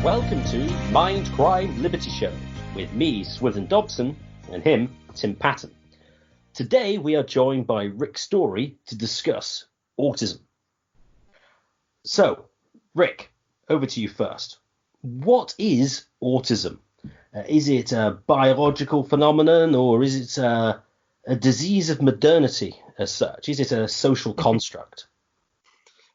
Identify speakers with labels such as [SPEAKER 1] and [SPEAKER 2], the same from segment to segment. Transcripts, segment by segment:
[SPEAKER 1] Welcome to Mind Crime Liberty Show with me, Swithin Dobson, and him, Tim Patton. Today we are joined by Rick Storey to discuss autism. So, Rick, over to you first. What is autism? Is it a biological phenomenon, or is it a disease of modernity as such? Is it a social construct?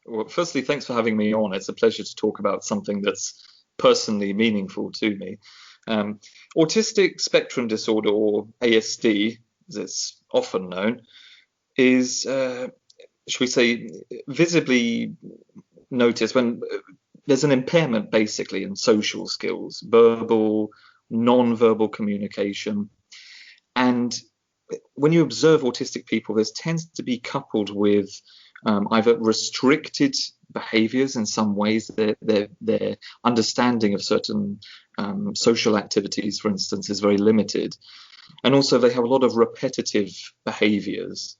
[SPEAKER 2] Well, firstly, thanks for having me on. It's a pleasure to talk about something that's personally meaningful to me. Autistic spectrum disorder, or ASD, as it's often known, is, should we say, visibly noticed when there's an impairment basically in social skills, verbal, non-verbal communication. And when you observe autistic people, this tends to be coupled with either restricted behaviors in some ways, their understanding of certain social activities, for instance, is very limited. And also they have a lot of repetitive behaviors,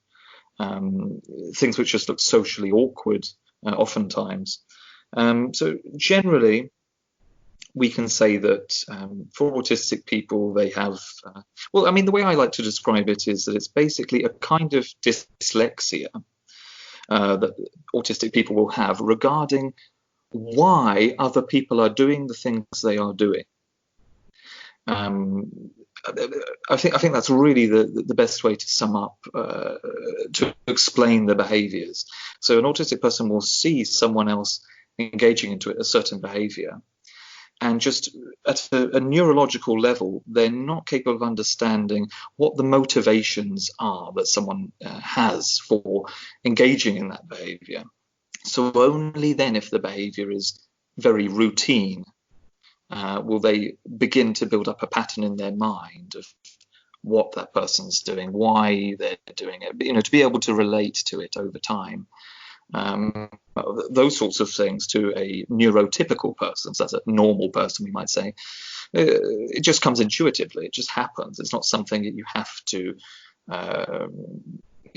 [SPEAKER 2] things which just look socially awkward oftentimes. So generally, we can say that for autistic people, they have, the way I like to describe it is that it's basically a kind of dyslexia that autistic people will have regarding why other people are doing the things they are doing. I think that's really the best way to sum up, to explain the behaviors. So an autistic person will see someone else engaging into a certain behavior, and just at a neurological level, they're not capable of understanding what the motivations are that someone has for engaging in that behavior. So only then, if the behavior is very routine, will they begin to build up a pattern in their mind of what that person's doing, why they're doing it, to be able to relate to it over time. Those sorts of things to a neurotypical person, so that's a normal person, we might say, it just comes intuitively. It just happens. It's not something that you have to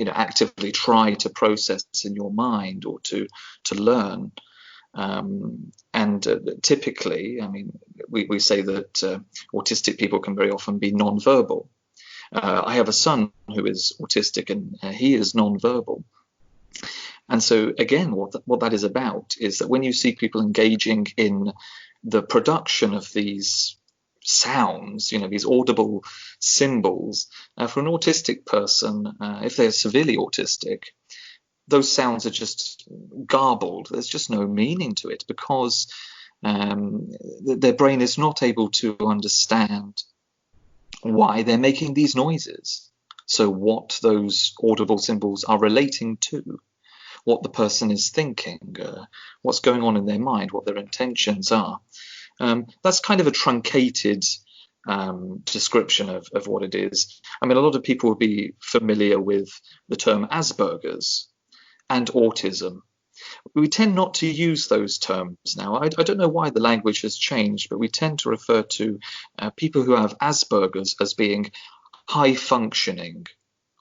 [SPEAKER 2] actively try to process in your mind or to learn. Typically, we say that autistic people can very often be non-verbal. I have a son who is autistic, and he is non-verbal. And so, again, what that is about is that when you see people engaging in the production of these sounds, these audible symbols, for an autistic person, if they're severely autistic, those sounds are just garbled. There's just no meaning to it because their brain is not able to understand why they're making these noises. So what those audible symbols are relating to, what the person is thinking, what's going on in their mind, what their intentions are. That's kind of a truncated description of what it is. A lot of people would be familiar with the term Asperger's and autism. We tend not to use those terms now. I don't know why the language has changed, but we tend to refer to people who have Asperger's as being high-functioning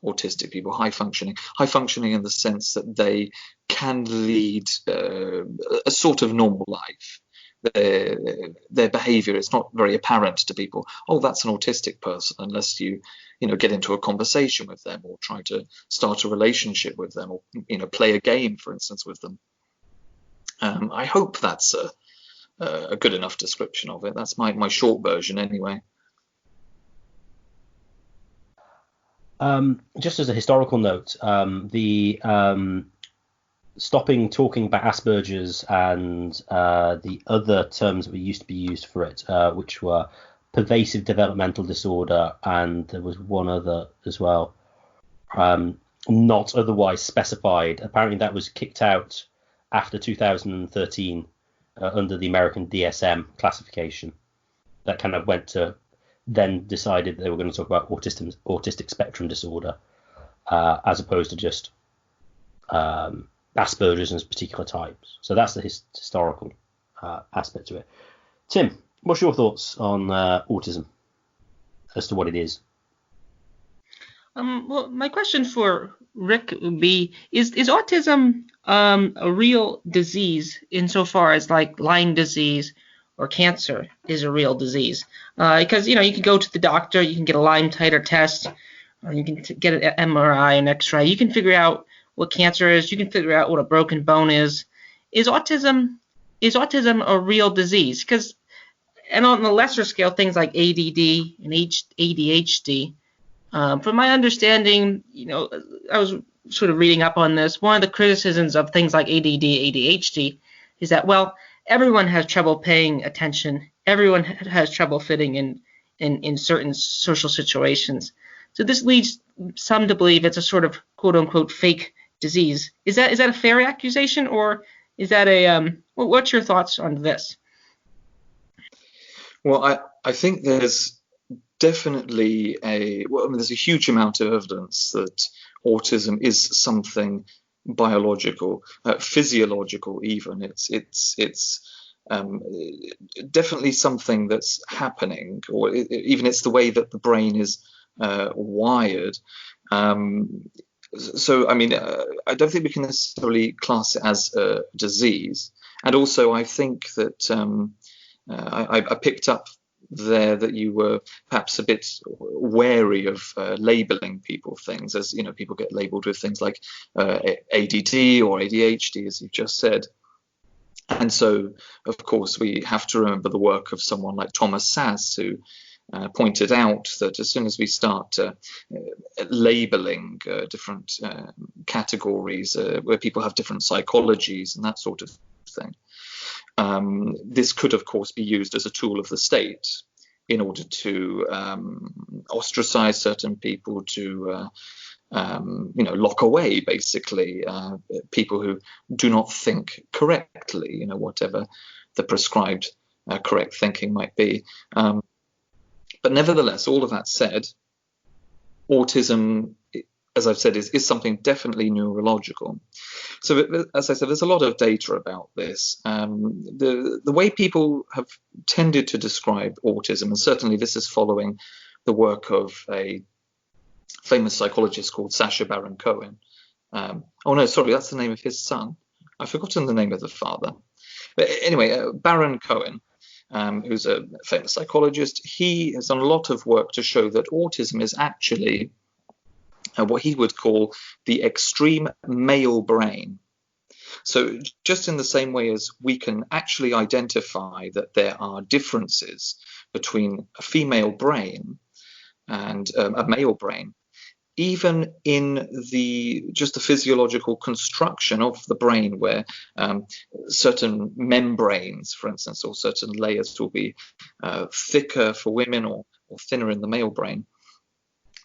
[SPEAKER 2] autistic people, high functioning in the sense that they can lead a sort of normal life. Their behavior is not very apparent to people. Oh, that's an autistic person, unless you get into a conversation with them or try to start a relationship with them, or play a game, for instance, with them. I hope that's a good enough description of it. That's my short version anyway.
[SPEAKER 1] Just as a historical note, the stopping talking about Asperger's and the other terms that used to be used for it, which were pervasive developmental disorder, and there was one other as well, not otherwise specified. Apparently that was kicked out after 2013 under the American DSM classification. That kind of went to then decided they were going to talk about autistic spectrum disorder, as opposed to just Asperger's and particular types. So that's the historical aspect to it. Tim, what's your thoughts on autism as to what it is?
[SPEAKER 3] Well, my question for Rick would be, is autism a real disease insofar as like Lyme disease or cancer is a real disease. Because, you can go to the doctor, you can get a Lyme titer test, or you can get an MRI, an X-ray. You can figure out what cancer is. You can figure out what a broken bone is. Is autism a real disease? And on the lesser scale, things like ADD and ADHD. From my understanding, I was sort of reading up on this. One of the criticisms of things like ADD, ADHD is that, well, everyone has trouble paying attention. Everyone has trouble fitting in certain social situations. So this leads some to believe it's a sort of quote unquote fake disease. Is that a fair accusation, or is that what's your thoughts on this?
[SPEAKER 2] Well, I think there's definitely there's a huge amount of evidence that autism is something biological, physiological even. It's definitely something that's happening, or even it's the way that the brain is wired. So, I don't think we can necessarily class it as a disease. And also, I think that I picked up there that you were perhaps a bit wary of labeling people things, as people get labeled with things like ADD or ADHD, as you've just said. And so, of course, we have to remember the work of someone like Thomas Sass, who pointed out that as soon as we start labeling different categories where people have different psychologies and that sort of thing, this could, of course, be used as a tool of the state in order to ostracize certain people, to lock away, basically, people who do not think correctly, whatever the prescribed correct thinking might be. But nevertheless, all of that said, autism, as I've said, is something definitely neurological. So, as I said, there's a lot of data about this. The way people have tended to describe autism, and certainly this is following the work of a famous psychologist called Sacha Baron Cohen. Oh no, sorry, that's the name of his son. I've forgotten the name of the father. But anyway, Baron Cohen, who's a famous psychologist, he has done a lot of work to show that autism is actually what he would call the extreme male brain. So just in the same way as we can actually identify that there are differences between a female brain and a male brain, even in the physiological construction of the brain, where certain membranes, for instance, or certain layers will be thicker for women or thinner in the male brain.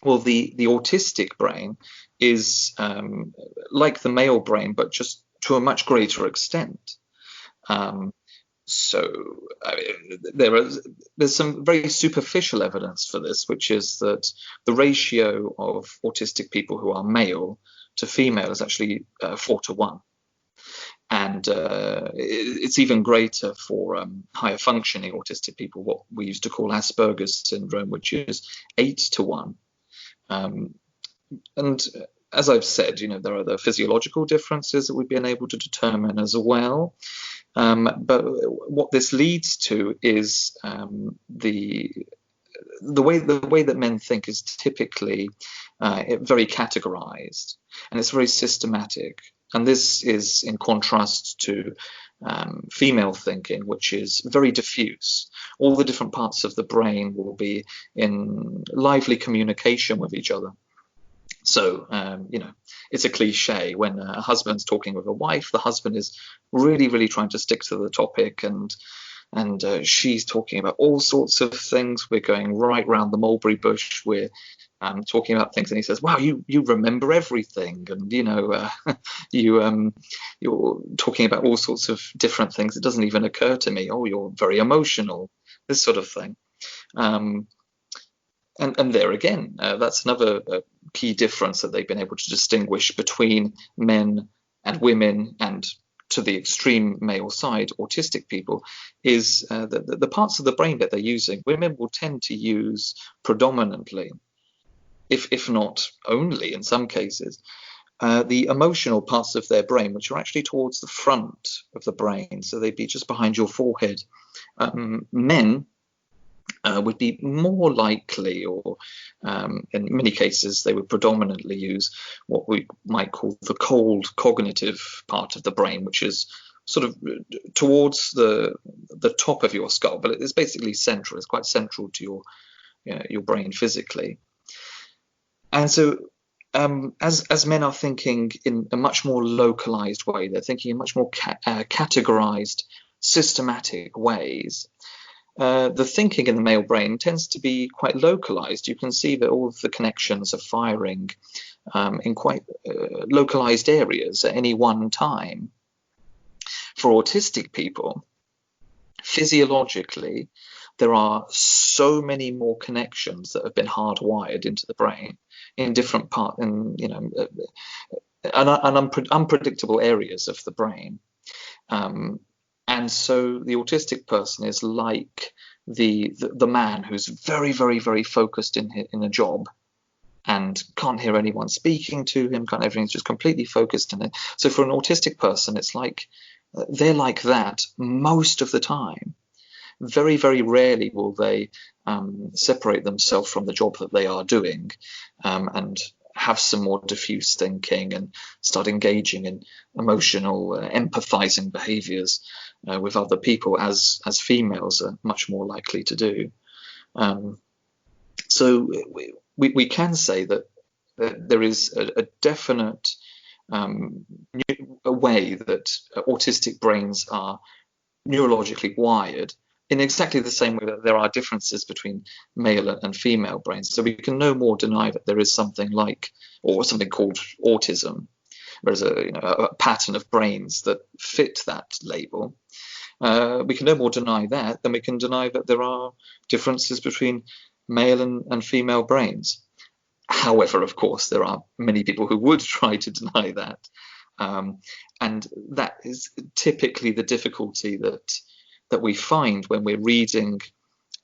[SPEAKER 2] Well, the autistic brain is like the male brain, but just to a much greater extent. There's some very superficial evidence for this, which is that the ratio of autistic people who are male to female is actually 4:1. And it's even greater for higher functioning autistic people, what we used to call Asperger's syndrome, which is 8:1. And as I've said, there are the physiological differences that we've been able to determine as well. But what this leads to is the way that men think is typically very categorized, and it's very systematic. And this is in contrast to female thinking, which is very diffuse. All the different parts of the brain will be in lively communication with each other. So, it's a cliche when a husband's talking with a wife, the husband is really, really trying to stick to the topic, and she's talking about all sorts of things. We're going right round the mulberry bush. We're talking about things, and he says, "Wow, you remember everything," and you're talking about all sorts of different things. It doesn't even occur to me. Oh, you're very emotional. This sort of thing. And there again, that's another key difference that they've been able to distinguish between men and women, and to the extreme male side, autistic people, is the parts of the brain that they're using. Women will tend to use predominantly, if not only in some cases, the emotional parts of their brain, which are actually towards the front of the brain, so they'd be just behind your forehead. Men would be more likely, or in many cases, they would predominantly use what we might call the cold cognitive part of the brain, which is sort of towards the top of your skull, but it's basically central. It's quite central to your brain physically. And so as men are thinking in a much more localized way, they're thinking in much more categorized, systematic ways. The thinking in the male brain tends to be quite localized. You can see that all of the connections are firing in quite localized areas at any one time. For autistic people, physiologically, there are so many more connections that have been hardwired into the brain in different parts, and unpredictable areas of the brain. And so the autistic person is like the man who's very, very, very focused in a job and can't hear anyone speaking to him. Everything's just completely focused in it. So for an autistic person, it's like they're like that most of the time. Very, very rarely will they separate themselves from the job that they are doing and have some more diffuse thinking and start engaging in emotional, empathizing behaviors with other people, as females are much more likely to do. So we can say that there is a definite way that autistic brains are neurologically wired, in exactly the same way that there are differences between male and female brains. So we can no more deny that there is something like, or something called autism, whereas a pattern of brains that fit that label. We can no more deny that than we can deny that there are differences between male and female brains. However, of course, there are many people who would try to deny that. And that is typically the difficulty that we find when we're reading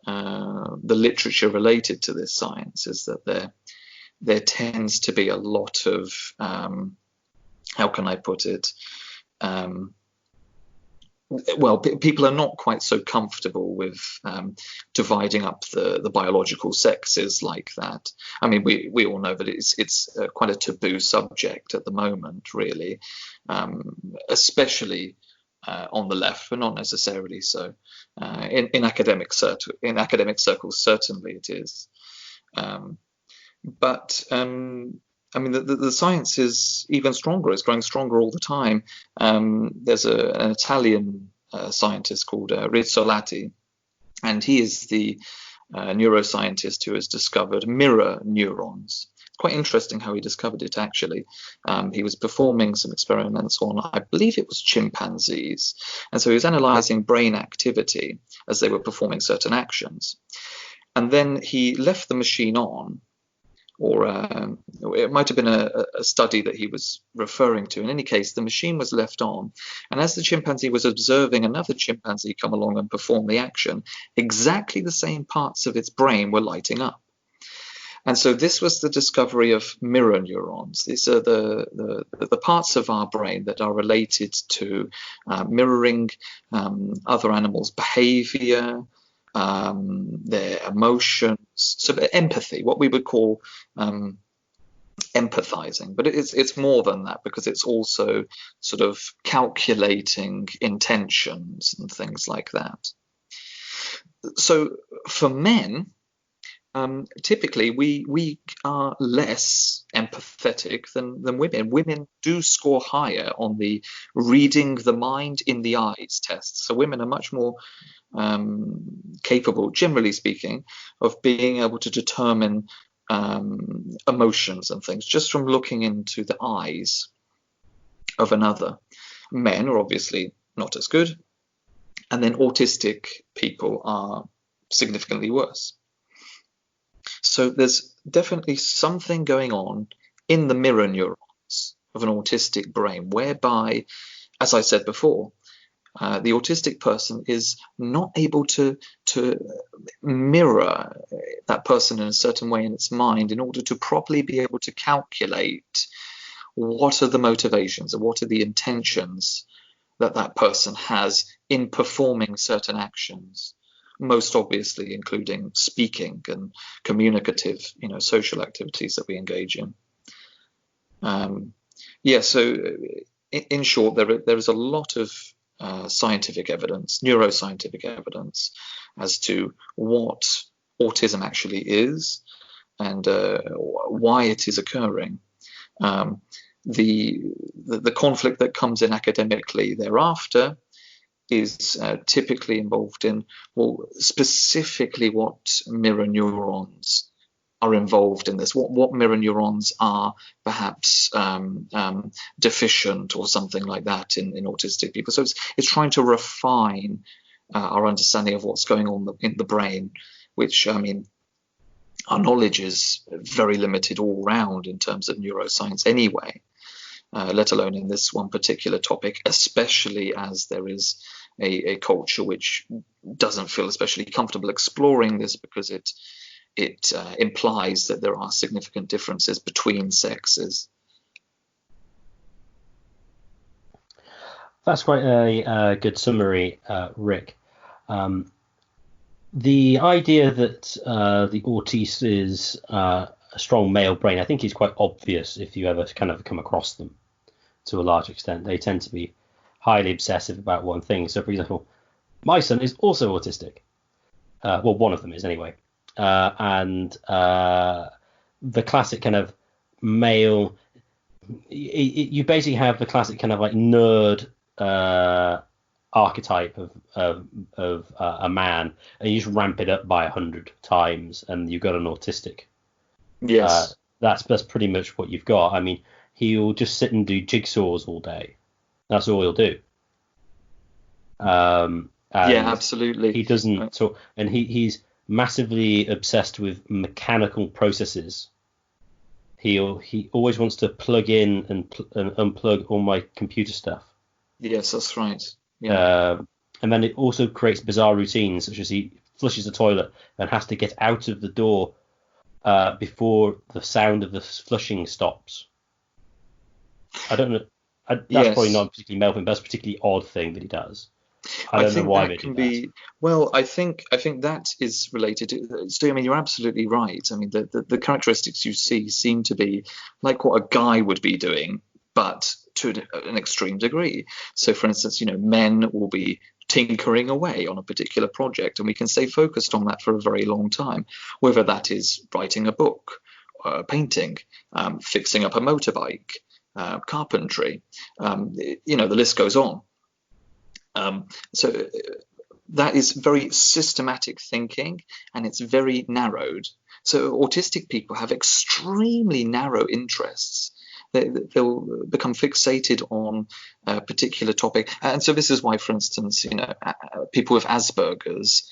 [SPEAKER 2] the literature related to this science, is that there tends to be a lot of, how can I put it, people are not quite so comfortable with dividing up the biological sexes like that. I mean, we all know that it's quite a taboo subject at the moment, really, especially on the left, but not necessarily so. In academic circles, certainly it is. But I mean, the science is even stronger. It's growing stronger all the time. There's an Italian scientist called Rizzolatti, and he is the neuroscientist who has discovered mirror neurons. Quite interesting how he discovered it, actually. He was performing some experiments on, I believe it was chimpanzees. And so he was analyzing brain activity as they were performing certain actions. And then he left the machine on, or it might have been a study that he was referring to. In any case, the machine was left on. And as the chimpanzee was observing another chimpanzee come along and perform the action, exactly the same parts of its brain were lighting up. And so this was the discovery of mirror neurons. These are the parts of our brain that are related to mirroring other animals' behavior, their emotions, so empathy, what we would call empathizing. But it's more than that, because it's also sort of calculating intentions and things like that. So for men, typically we are less empathetic than women. Women do score higher on the reading the mind in the eyes test. So women are much more capable, generally speaking, of being able to determine emotions and things just from looking into the eyes of another. Men are obviously not as good, and then autistic people are significantly worse. So there's definitely something going on in the mirror neurons of an autistic brain, whereby, as I said before, the autistic person is not able to mirror that person in a certain way in its mind in order to properly be able to calculate what are the motivations and what are the intentions that that person has in performing certain actions, most obviously including speaking and communicative, social activities that we engage in. So in short, there is a lot of scientific evidence, neuroscientific evidence, as to what autism actually is and why it is occurring. The conflict that comes in academically thereafter is typically involved in, specifically what mirror neurons are involved in this, what mirror neurons are perhaps deficient or something like that in autistic people. So it's trying to refine our understanding of what's going on in the brain, which, our knowledge is very limited all round in terms of neuroscience anyway, let alone in this one particular topic, especially as there is a culture which doesn't feel especially comfortable exploring this because it implies that there are significant differences between sexes.
[SPEAKER 1] That's quite a good summary, Rick. The idea that the autiste is a strong male brain, I think, is quite obvious if you ever kind of come across them to a large extent. They tend to be highly obsessive about one thing. So, for example, my son is also autistic. One of them is anyway. And the classic kind of male, you basically have the classic kind of like nerd archetype of a man, and you just ramp it up by 100 times, and you've got an autistic.
[SPEAKER 2] Yes,
[SPEAKER 1] that's pretty much what you've got. I mean, he'll just sit and do jigsaws all day. That's all he'll do.
[SPEAKER 2] Yeah, absolutely.
[SPEAKER 1] He doesn't talk, and he's massively obsessed with mechanical processes. He always wants to plug in and unplug all my computer stuff.
[SPEAKER 2] Yes, that's right. Yeah.
[SPEAKER 1] And then it also creates bizarre routines, such as he flushes the toilet and has to get out of the door before the sound of the flushing stops. I don't know. That's probably not a particularly male thing, but that's a particularly odd thing that he does. I don't know why they do that.
[SPEAKER 2] Well, I think that is related to. Stu, I mean, you're absolutely right. I mean, the characteristics you see seem to be like what a guy would be doing, but to an extreme degree. So, for instance, men will be tinkering away on a particular project, and we can stay focused on that for a very long time, whether that is writing a book, painting, fixing up a motorbike, carpentry. The list goes on. So that is very systematic thinking, and it's very narrowed. So autistic people have extremely narrow interests. They'll become fixated on a particular topic. And so this is why, for instance, people with Asperger's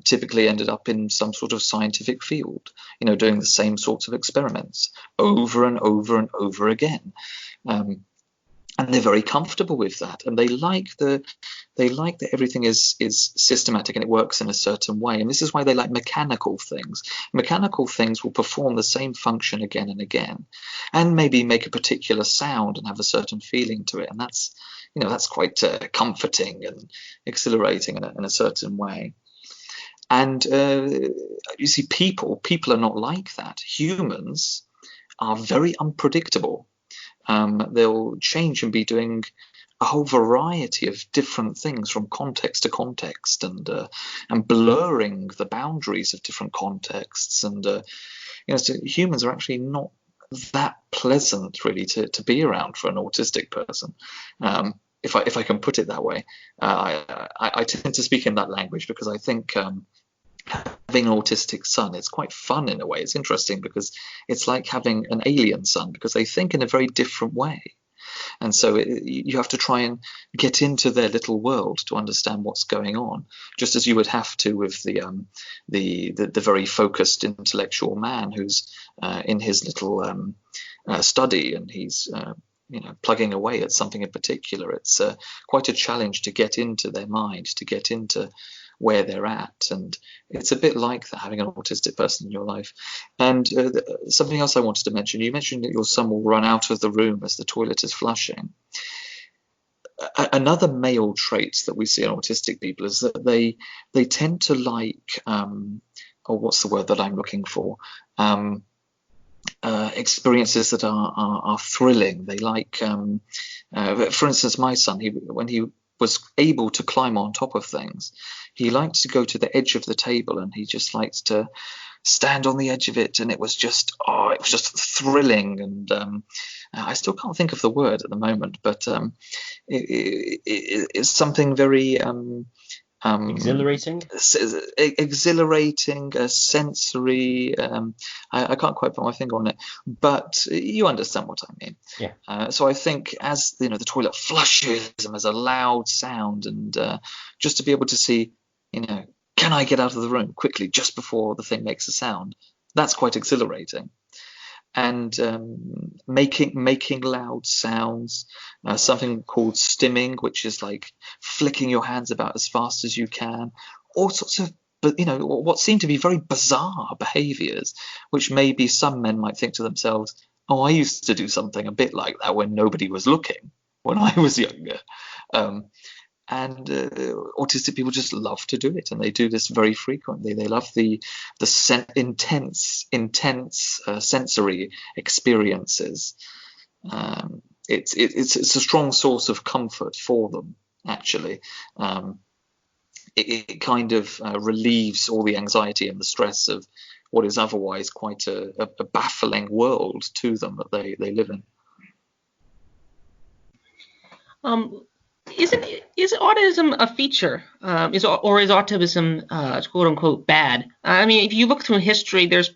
[SPEAKER 2] typically ended up in some sort of scientific field, doing the same sorts of experiments over and over and over again. And they're very comfortable with that, and they like that everything is systematic and it works in a certain way. And this is why they like mechanical things. Mechanical things will perform the same function again and again, and maybe make a particular sound and have a certain feeling to it. And that's quite comforting and exhilarating in a certain way. And you see, people are not like that. Humans are very unpredictable. They'll change and be doing a whole variety of different things from context to context, and blurring the boundaries of different contexts. And so humans are actually not that pleasant, really, to be around for an autistic person. If I can put it that way, I tend to speak in that language because I think. Having an autistic son, it's quite fun in a way. It's interesting because it's like having an alien son, because they think in a very different way. And so you have to try and get into their little world to understand what's going on, just as you would have to with the very focused intellectual man who's in his little study, and he's plugging away at something in particular. It's quite a challenge to get into their mind, to get into where they're at. And it's a bit like that, having an autistic person in your life. And something else I wanted to mention, you mentioned that your son will run out of the room as the toilet is flushing. Another male trait that we see in autistic people is that they tend to like, or what's the word that I'm looking for? Experiences that are thrilling. They like, for instance, my son, when he was able to climb on top of things, he liked to go to the edge of the table, and he just liked to stand on the edge of it, and it was just thrilling. And I still can't think of the word at the moment, but it's something very
[SPEAKER 1] exhilarating,
[SPEAKER 2] sensory. I can't quite put my finger on it, but you understand what I mean.
[SPEAKER 1] Yeah.
[SPEAKER 2] So I think, as the toilet flushes and there's a loud sound, and just to be able to see, can I get out of the room quickly just before the thing makes a sound? That's quite exhilarating. And making loud sounds, something called stimming, which is like flicking your hands about as fast as you can, all sorts of, what seem to be very bizarre behaviors, which maybe some men might think to themselves, oh, I used to do something a bit like that when nobody was looking, when I was younger. And autistic people just love to do it, and they do this very frequently. They love the intense sensory experiences. It's a strong source of comfort for them, actually. It kind of relieves all the anxiety and the stress of what is otherwise quite a baffling world to them that they live in.
[SPEAKER 3] Is autism a feature? Is autism quote unquote bad? I mean, if you look through history, there's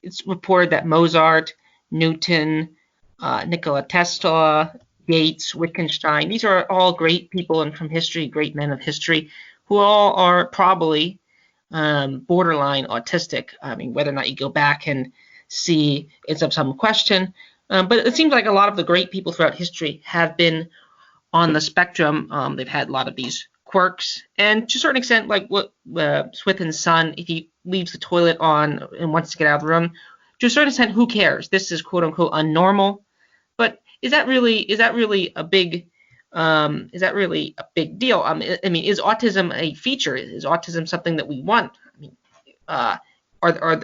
[SPEAKER 3] it's reported that Mozart, Newton, Nikola Tesla, Gates, Wittgenstein, these are all great people and from history, great men of history, who all are probably borderline autistic. I mean, whether or not you go back and see, it's of some question. But it seems like a lot of the great people throughout history have been on the spectrum. They've had a lot of these quirks, and to a certain extent, like what Swithin's son, if he leaves the toilet on and wants to get out of the room, to a certain extent, who cares? This is quote unquote unnormal. But is that really a big deal? I mean, is autism a feature? Is autism something that we want? I mean,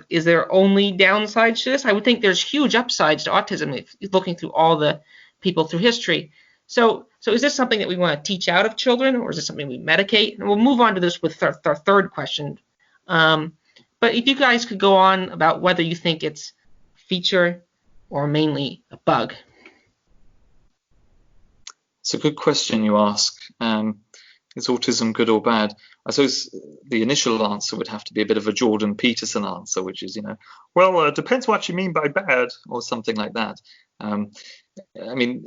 [SPEAKER 3] is there only downsides to this? I would think there's huge upsides to autism if you're looking through all the people through history. So is this something that we want to teach out of children, or is this something we medicate? And we'll move on to this with our third question. But if you guys could go on about whether you think it's a feature or mainly a bug.
[SPEAKER 2] It's a good question you ask. Is autism good or bad? I suppose the initial answer would have to be a bit of a Jordan Peterson answer, which is, well, it depends what you mean by bad, or something like that. I mean,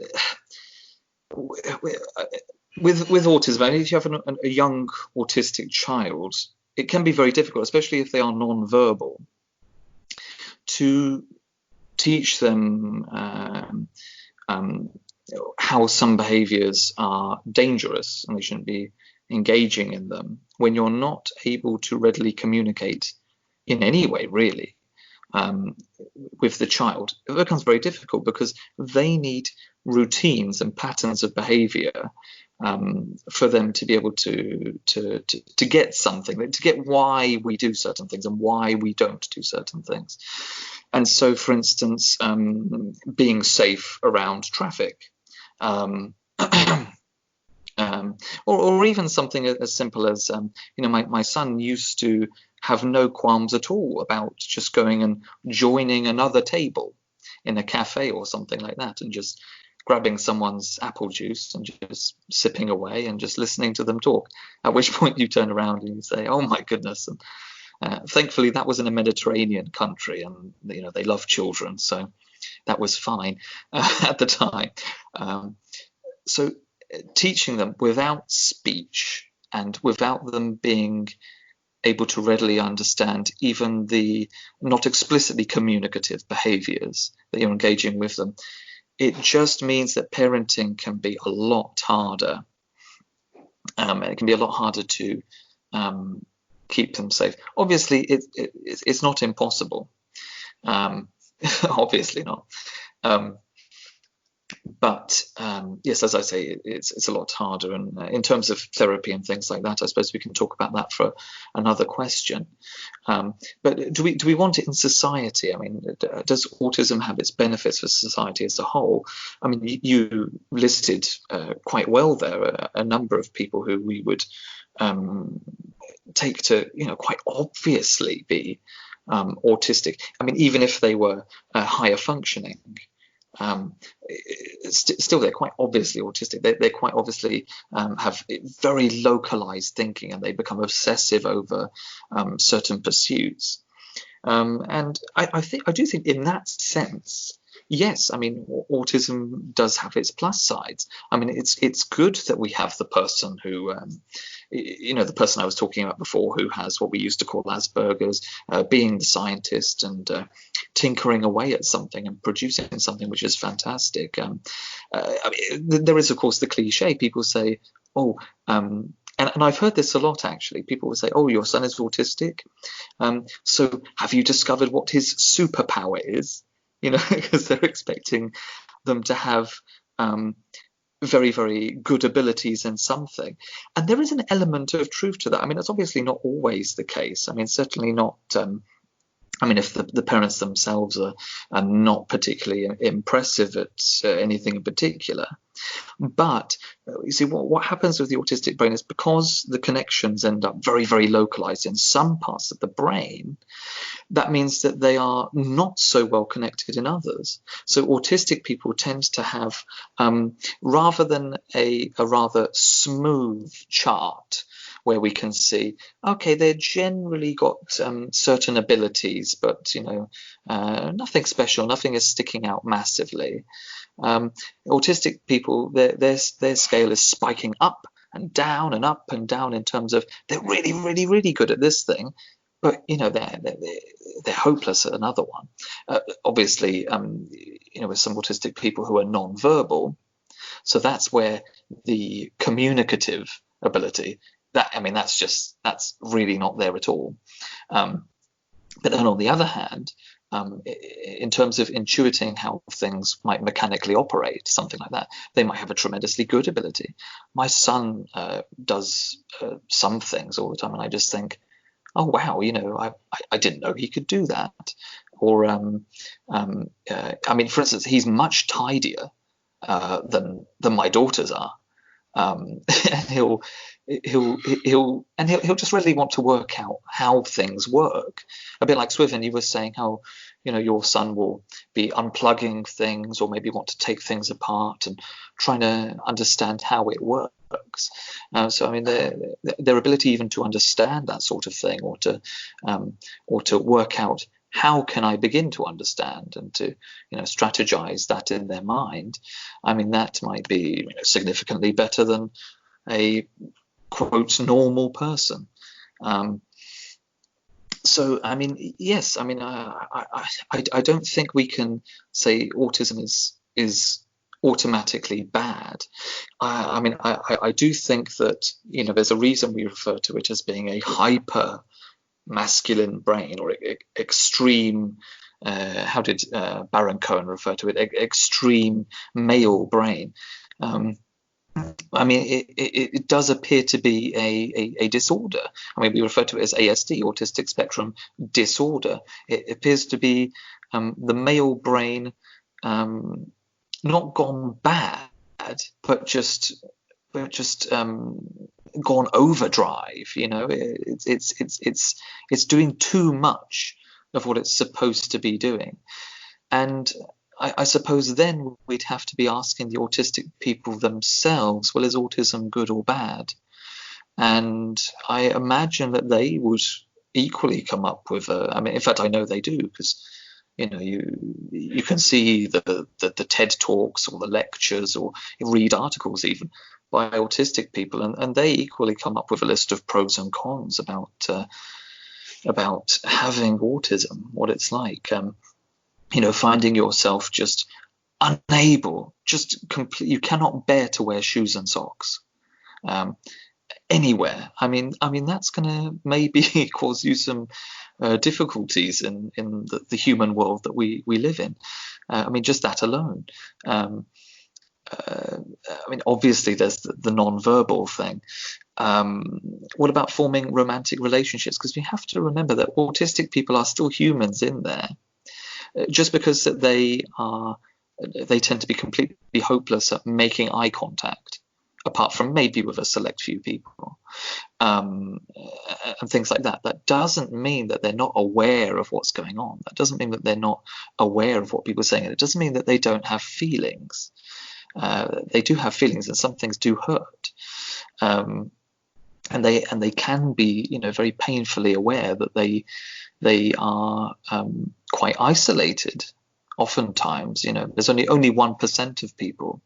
[SPEAKER 2] with autism, if you have a young autistic child, it can be very difficult, especially if they are non-verbal, to teach them how some behaviors are dangerous and they shouldn't be engaging in them when you're not able to readily communicate in any way, really, with the child. It becomes very difficult because they need routines and patterns of behavior for them to be able to get something, to get why we do certain things and why we don't do certain things. And so, for instance, being safe around traffic, or even something as simple as, my son used to have no qualms at all about just going and joining another table in a cafe or something like that, and just grabbing someone's apple juice and just sipping away and just listening to them talk, at which point you turn around and you say, oh my goodness. And thankfully that was in a Mediterranean country, and they love children, so that was fine at the time. So teaching them without speech and without them being able to readily understand even the not explicitly communicative behaviors that you're engaging with them, it just means that parenting can be a lot harder. It can be a lot harder to keep them safe. Obviously, it's not impossible. Obviously not. But yes, as I say, it's a lot harder. And in terms of therapy and things like that, I suppose we can talk about that for another question. But do we want it in society? I mean, does autism have its benefits for society as a whole? I mean, you listed quite well there a number of people who we would take to, quite obviously be autistic. I mean, even if they were higher functioning. Still, they're quite obviously autistic. They're quite obviously have very localized thinking, and they become obsessive over certain pursuits. And I do think, in that sense, yes. I mean, autism does have its plus sides. I mean, it's good that we have the person who, the person I was talking about before, who has what we used to call Asperger's, being the scientist and tinkering away at something and producing something which is fantastic. I mean, there is, of course, the cliche. People say, oh, and I've heard this a lot, actually. People will say, oh, your son is autistic. So have you discovered what his superpower is? Because they're expecting them to have very, very good abilities in something. And there is an element of truth to that. I mean, that's obviously not always the case. I mean, certainly not. I mean, if the parents themselves are not particularly impressive at anything in particular. But you see, what happens with the autistic brain is, because the connections end up very, very localized in some parts of the brain, that means that they are not so well connected in others. So autistic people tend to have, rather than a rather smooth chart, where we can see, okay, they've generally got certain abilities, but nothing special, nothing is sticking out massively. Autistic people, their scale is spiking up and down and up and down in terms of, they're really, really, really good at this thing, but they're hopeless at another one. Obviously, with some autistic people who are non-verbal, so that's where the communicative ability, that's really not there at all. But then on the other hand, in terms of intuiting how things might mechanically operate, something like that, they might have a tremendously good ability. My son does some things all the time, and I just think, oh wow, I didn't know he could do that. Or I mean, for instance, he's much tidier than my daughters are. And he'll just really want to work out how things work. A bit like Swithin, you were saying how your son will be unplugging things, or maybe want to take things apart and trying to understand how it works. So I mean, their ability even to understand that sort of thing, or to work out, how can I begin to understand, and to strategize that in their mind, I mean, that might be significantly better than a quote normal person. So I mean, yes, I mean, I don't think we can say autism is automatically bad. I mean, I do think that there's a reason we refer to it as being a hyper masculine brain, or extreme, how did Baron Cohen refer to it, extreme male brain. I mean, it does appear to be a disorder. I mean, we refer to it as ASD, autistic spectrum disorder. It appears to be the male brain not gone bad, but just gone overdrive. It's doing too much of what it's supposed to be doing. And I suppose then we'd have to be asking the autistic people themselves, well, is autism good or bad? And I imagine that they would equally come up with I mean, in fact, I know they do, because you can see the TED Talks or the lectures, or read articles even by autistic people, and they equally come up with a list of pros and cons about having autism, what it's like. Finding yourself just unable, you cannot bear to wear shoes and socks. anywhere, I mean that's going to maybe cause you some difficulties in the human world that we live in. I mean, just that alone. I mean, obviously there's the non-verbal thing. What about forming romantic relationships? Because we have to remember that autistic people are still humans in there. Just because that they tend to be completely hopeless at making eye contact, apart from maybe with a select few people, and things like that. That doesn't mean that they're not aware of what's going on. That doesn't mean that they're not aware of what people are saying. And it doesn't mean that they don't have feelings. They do have feelings, and some things do hurt. And they can be, very painfully aware that they are quite isolated. Oftentimes, there's only 1% of people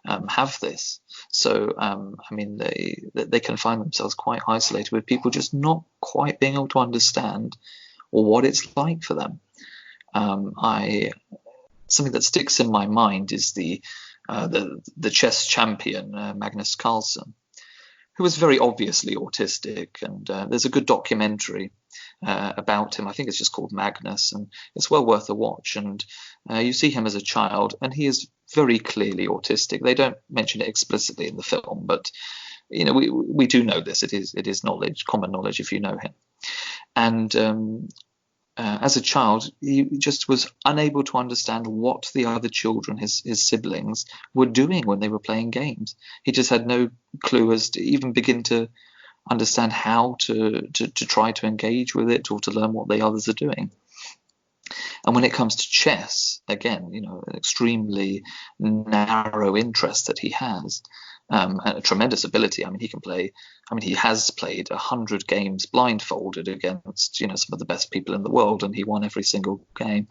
[SPEAKER 2] have this. So, I mean, they can find themselves quite isolated, with people just not quite being able to understand or what it's like for them. Something that sticks in my mind is the chess champion Magnus Carlsen, who was very obviously autistic, and there's a good documentary about him. I think it's just called Magnus, and it's well worth a watch. And you see him as a child, and he is very clearly autistic. They don't mention it explicitly in the film, but we do know this. It is knowledge, common knowledge, if you know him. And as a child, he just was unable to understand what the other children, his siblings, were doing when they were playing games. He just had no clue as to even begin to understand how to try to engage with it, or to learn what the others are doing. And when it comes to chess, again, an extremely narrow interest that he has, and a tremendous ability. I mean, he can play. I mean, he has played 100 games blindfolded against, some of the best people in the world, and he won every single game.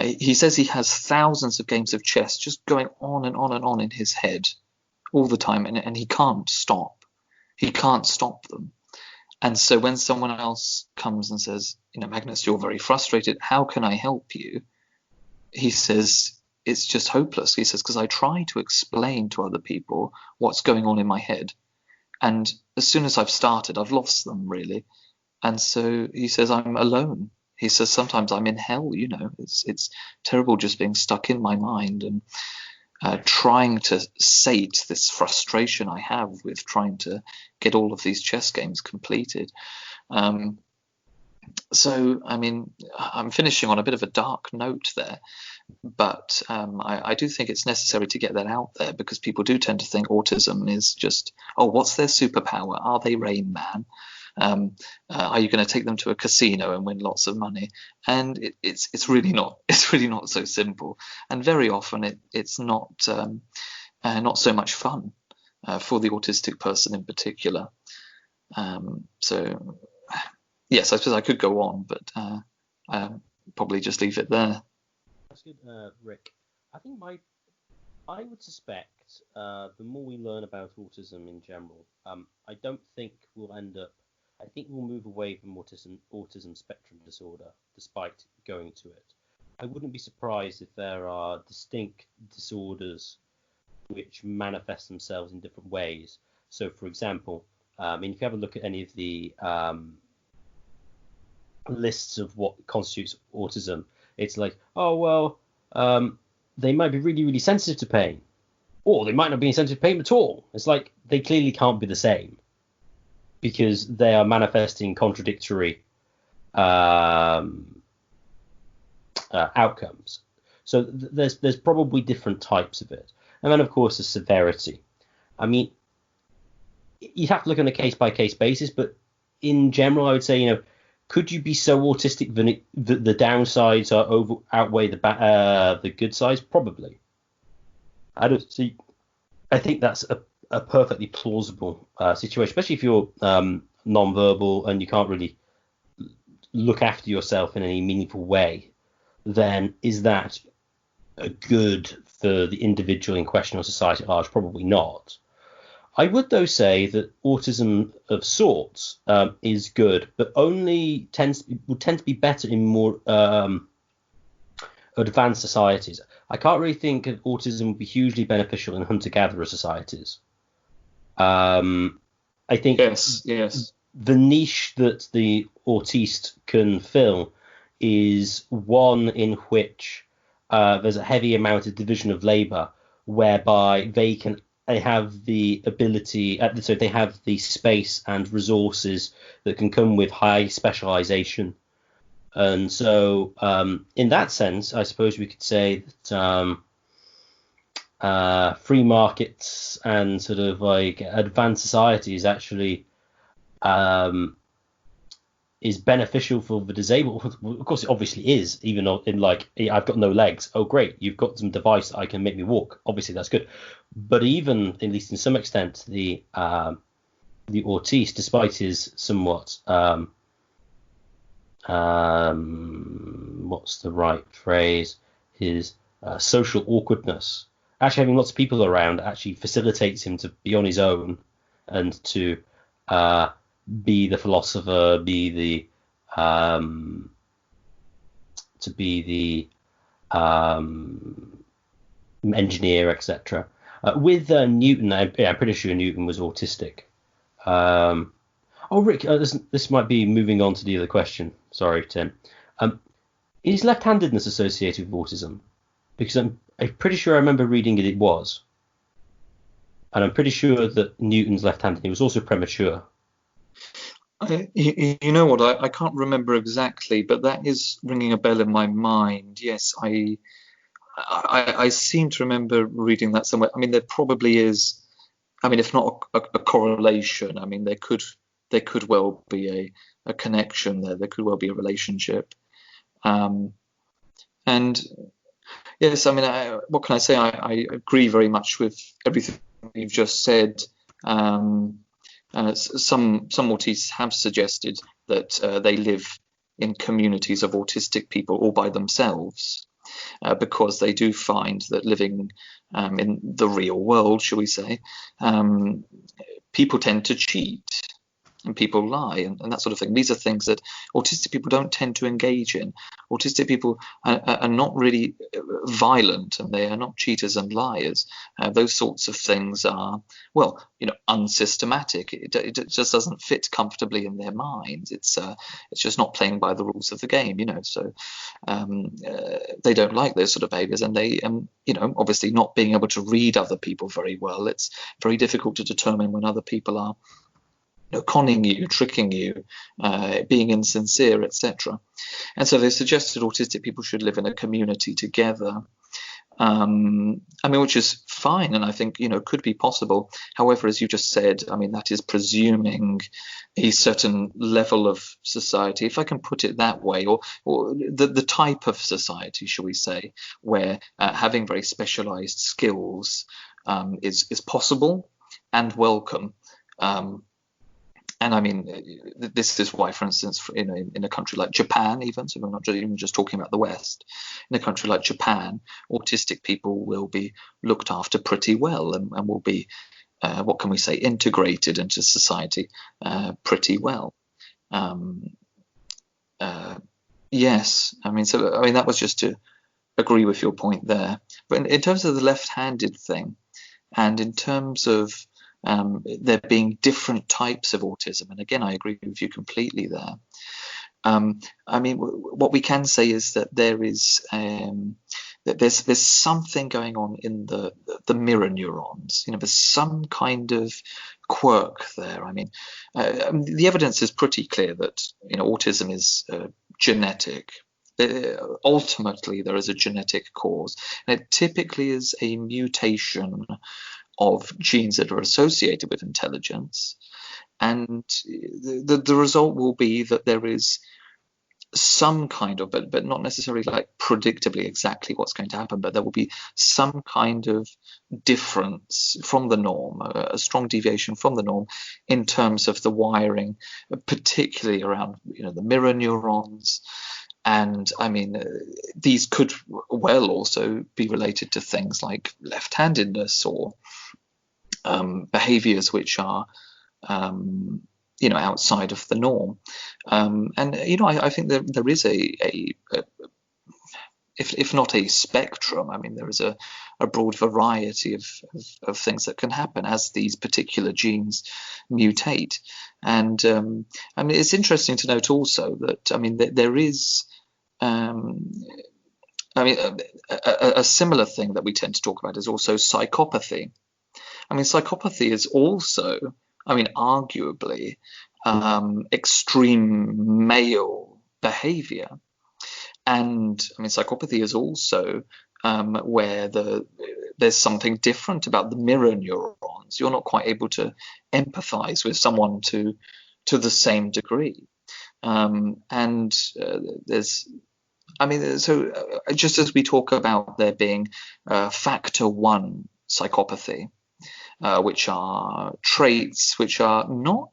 [SPEAKER 2] He says he has thousands of games of chess just going on and on and on in his head all the time, and he can't stop. He can't stop them. And so when someone else comes and says, Magnus, you're very frustrated, how can I help you? He says, it's just hopeless. He says, because I try to explain to other people what's going on in my head, and as soon as I've started, I've lost them, really. And so he says, I'm alone. He says, sometimes I'm in hell, it's terrible just being stuck in my mind and trying to sate this frustration I have with trying to get all of these chess games completed. So, I mean, I'm finishing on a bit of a dark note there, but I do think it's necessary to get that out there, because people do tend to think autism is just, what's their superpower? Are they Rain Man? Are you going to take them to a casino and win lots of money? And it's really not. It's really not so simple. And very often it's not so much fun for the autistic person in particular. So yes, I suppose I could go on, but probably just leave it there.
[SPEAKER 1] That's good, Rick. I think I would suspect the more we learn about autism in general, I don't think we'll end up. I think we'll move away from autism spectrum disorder, despite going to it. I wouldn't be surprised if there are distinct disorders which manifest themselves in different ways. So, for example, if you have a look at any of the lists of what constitutes autism, it's like, they might be really, really sensitive to pain, or they might not be sensitive to pain at all. It's like they clearly can't be the same, because they are manifesting contradictory outcomes. So there's probably different types of it. And then, of course, the severity. I mean, you have to look on a case-by-case basis, but in general, I would say, could you be so autistic that the downsides outweigh the good sides? Probably. I don't see. I think that's a perfectly plausible situation, especially if you're non-verbal and you can't really look after yourself in any meaningful way. Then is that good for the individual in question or society at large? Probably not. I would, though, say that autism of sorts is good, but only would tend to be better in more advanced societies. I can't really think that autism would be hugely beneficial in hunter-gatherer societies. I think
[SPEAKER 2] Yes.
[SPEAKER 1] the niche that the autiste can fill is one in which there's a heavy amount of division of labor, whereby they have the ability, so they have the space and resources that can come with high specialization. And so, in that sense, I suppose we could say that free markets and sort of like advanced society is actually is beneficial for the disabled. Of course, it obviously is, even though in like, I've got no legs. Oh, great, you've got some device that I can make me walk. Obviously, that's good. But even, at least in some extent, the autiste, despite his somewhat what's the right phrase? His social awkwardness. Actually, having lots of people around actually facilitates him to be on his own and to be the philosopher, be the engineer, etc. With Newton, I'm pretty sure Newton was autistic. Rick, this might be moving on to the other question. Sorry, Tim. Is left-handedness associated with autism? Because I'm pretty sure I remember reading it was. And I'm pretty sure that Newton's left-handed. He was also premature.
[SPEAKER 2] You know what? I can't remember exactly, but that is ringing a bell in my mind. Yes, I seem to remember reading that somewhere. I mean, there probably is. I mean, if not a correlation, I mean, there could well be a connection there. There could well be a relationship. And yes, I mean, what can I say? I agree very much with everything you've just said. Some autistes have suggested that they live in communities of autistic people all by themselves, because they do find that living in the real world, shall we say, people tend to cheat and people lie and that sort of thing. These are things that autistic people don't tend to engage in. Autistic people are not really violent, and they are not cheaters and liars. Those sorts of things are, well, unsystematic. It just doesn't fit comfortably in their minds. It's just not playing by the rules of the game, So they don't like those sort of behaviors, and they, obviously not being able to read other people very well. It's very difficult to determine when other people are conning you, tricking you, being insincere, etc. And so they suggested autistic people should live in a community together. I mean, which is fine, and I think could be possible. However, as you just said, I mean, that is presuming a certain level of society, if I can put it that way, or the type of society, shall we say, where having very specialized skills is possible and welcome. And I mean, this is why, for instance, in a country like Japan, even, so we're not even just talking about the West, in a country like Japan, autistic people will be looked after pretty well and will be, what can we say, integrated into society pretty well. Yes, I mean, that was just to agree with your point there. But in terms of the left-handed thing, and in terms of there being different types of autism, and again, I agree with you completely there. I mean, what we can say is that there is that there's something going on in the mirror neurons. There's some kind of quirk there. I mean, the evidence is pretty clear that autism is genetic. Ultimately, there is a genetic cause, and it typically is a mutation of genes that are associated with intelligence, and the result will be that there is some kind of, but not necessarily like predictably exactly what's going to happen, but there will be some kind of difference from the norm, a strong deviation from the norm in terms of the wiring, particularly around the mirror neurons. And I mean, these could well also be related to things like left-handedness or behaviors which are outside of the norm. And I think there is a if not a spectrum, I mean, there is a a broad variety of things that can happen as these particular genes mutate. And I mean, it's interesting to note also that, I mean, there is I mean, a similar thing that we tend to talk about is also psychopathy. I mean, psychopathy is also, I mean, arguably extreme male behavior. And I mean, psychopathy is also where there's something different about the mirror neurons. You're not quite able to empathize with someone to the same degree. There's, I mean, so just as we talk about there being factor 1 psychopathy, which are traits which are not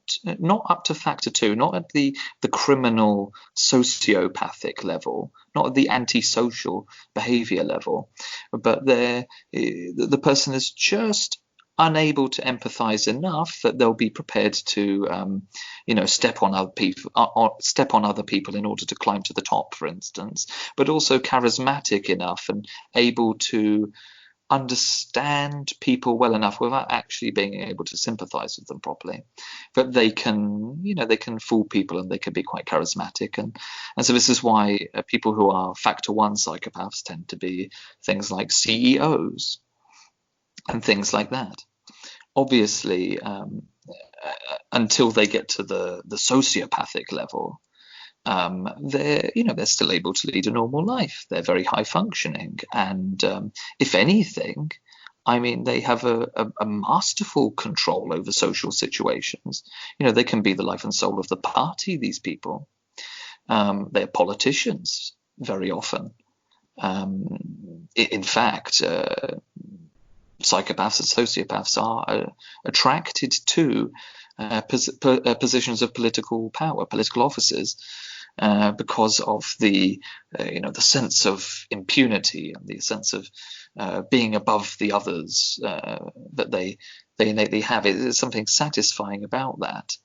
[SPEAKER 2] up to factor 2, not at the criminal sociopathic level, not at the antisocial behavior level, but the person is just unable to empathize enough that they'll be prepared to step on other people in order to climb to the top, for instance, but also charismatic enough and able to understand people well enough without actually being able to sympathize with them properly. But they can fool people, and they can be quite charismatic, and so this is why people who are factor 1 psychopaths tend to be things like CEOs and things like that. Obviously, until they get to the sociopathic level, they're still able to lead a normal life. They're very high functioning, and if anything, I mean, they have a masterful control over social situations. They can be the life and soul of the party, these people. They're politicians very often. In fact, psychopaths and sociopaths are attracted to positions of political power, political offices, because of the sense of impunity and the sense of being above the others that they innately have. There's something satisfying about that.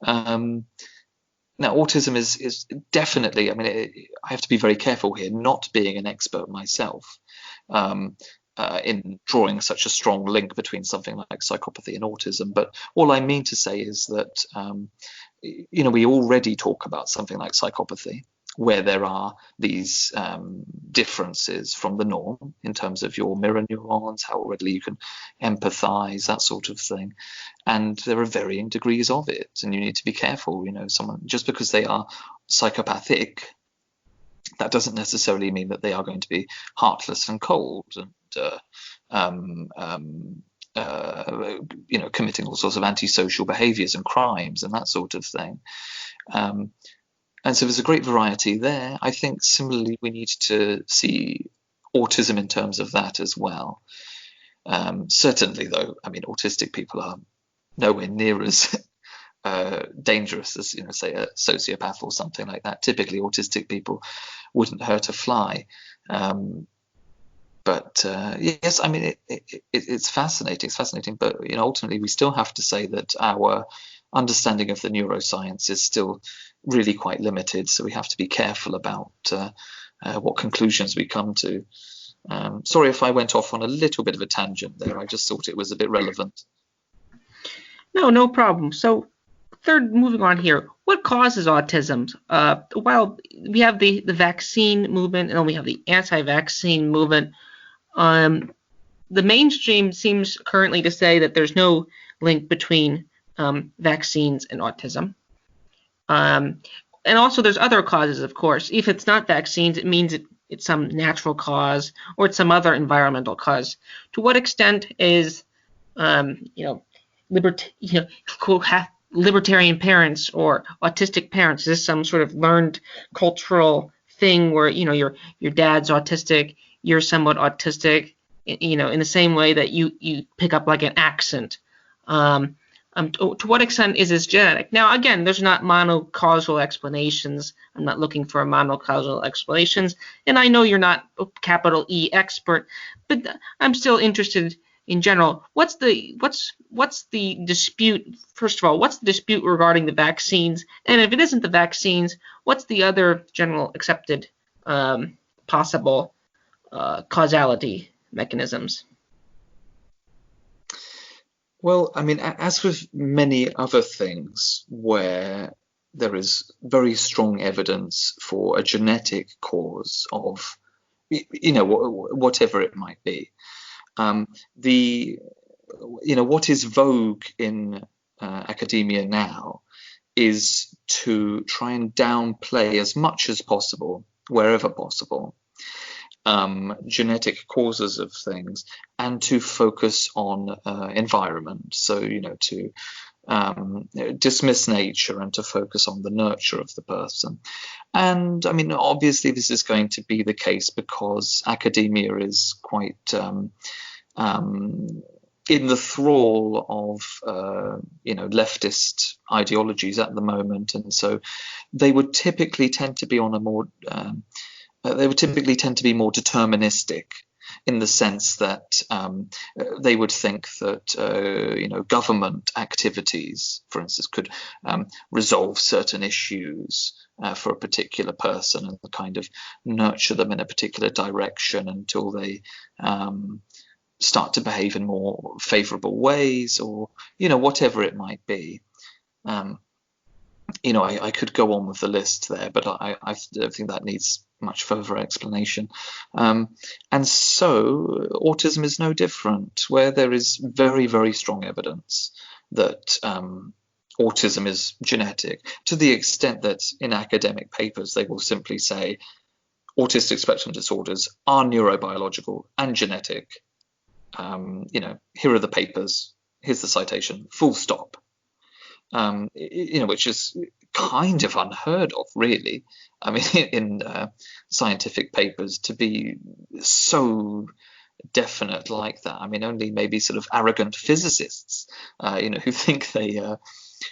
[SPEAKER 2] Now, autism is definitely, I mean, I have to be very careful here, not being an expert myself, in drawing such a strong link between something like psychopathy and autism. But all I mean to say is that, we already talk about something like psychopathy, where there are these differences from the norm in terms of your mirror neurons, how readily you can empathize, that sort of thing. And there are varying degrees of it, and you need to be careful. Someone, just because they are psychopathic, that doesn't necessarily mean that they are going to be heartless and cold and committing all sorts of antisocial behaviors and crimes and that sort of thing. And so there's a great variety there. I think similarly we need to see autism in terms of that as well. Certainly, though, I mean, autistic people are nowhere near as dangerous as, say, a sociopath or something like that. Typically, autistic people wouldn't hurt a fly. But yes, I mean, it's fascinating. It's fascinating. But ultimately, we still have to say that our understanding of the neuroscience is still really quite limited. So we have to be careful about what conclusions we come to. Sorry if I went off on a little bit of a tangent there. I just thought it was a bit relevant.
[SPEAKER 3] No problem. So, moving on here. What causes autism? While we have the vaccine movement, and then we have the anti-vaccine movement, the mainstream seems currently to say that there's no link between vaccines and autism. And also there's other causes, of course. If it's not vaccines, it means it's some natural cause or it's some other environmental cause. To what extent is libertarian parents or autistic parents, is this some sort of learned cultural thing where your dad's autistic, you're somewhat autistic, in the same way that you pick up like an accent? To what extent is this genetic? Now, again, there's not monocausal explanations. I'm not looking for monocausal explanations, and I know you're not a capital E expert, but I'm still interested in general. What's the dispute? First of all, what's the dispute regarding the vaccines? And if it isn't the vaccines, what's the other general accepted possible causality mechanisms?
[SPEAKER 2] Well, I mean, as with many other things where there is very strong evidence for a genetic cause of, whatever it might be, what is vogue in academia now is to try and downplay as much as possible, wherever possible, genetic causes of things, and to focus on environment. So, to dismiss nature and to focus on the nurture of the person. And I mean, obviously, this is going to be the case because academia is quite in the thrall of leftist ideologies at the moment, and so they would typically tend to be on a more they would typically tend to be more deterministic, in the sense that they would think that government activities, for instance, could resolve certain issues for a particular person and kind of nurture them in a particular direction until they start to behave in more favorable ways, or whatever it might be. I could go on with the list there, but I don't think that needs much further explanation. And so autism is no different, where there is very, very strong evidence that autism is genetic, to the extent that in academic papers they will simply say autistic spectrum disorders are neurobiological and genetic. Here are the papers, here's the citation, full stop. Which is kind of unheard of, really. I mean, in scientific papers to be so definite like that. I mean, only maybe sort of arrogant physicists, who think they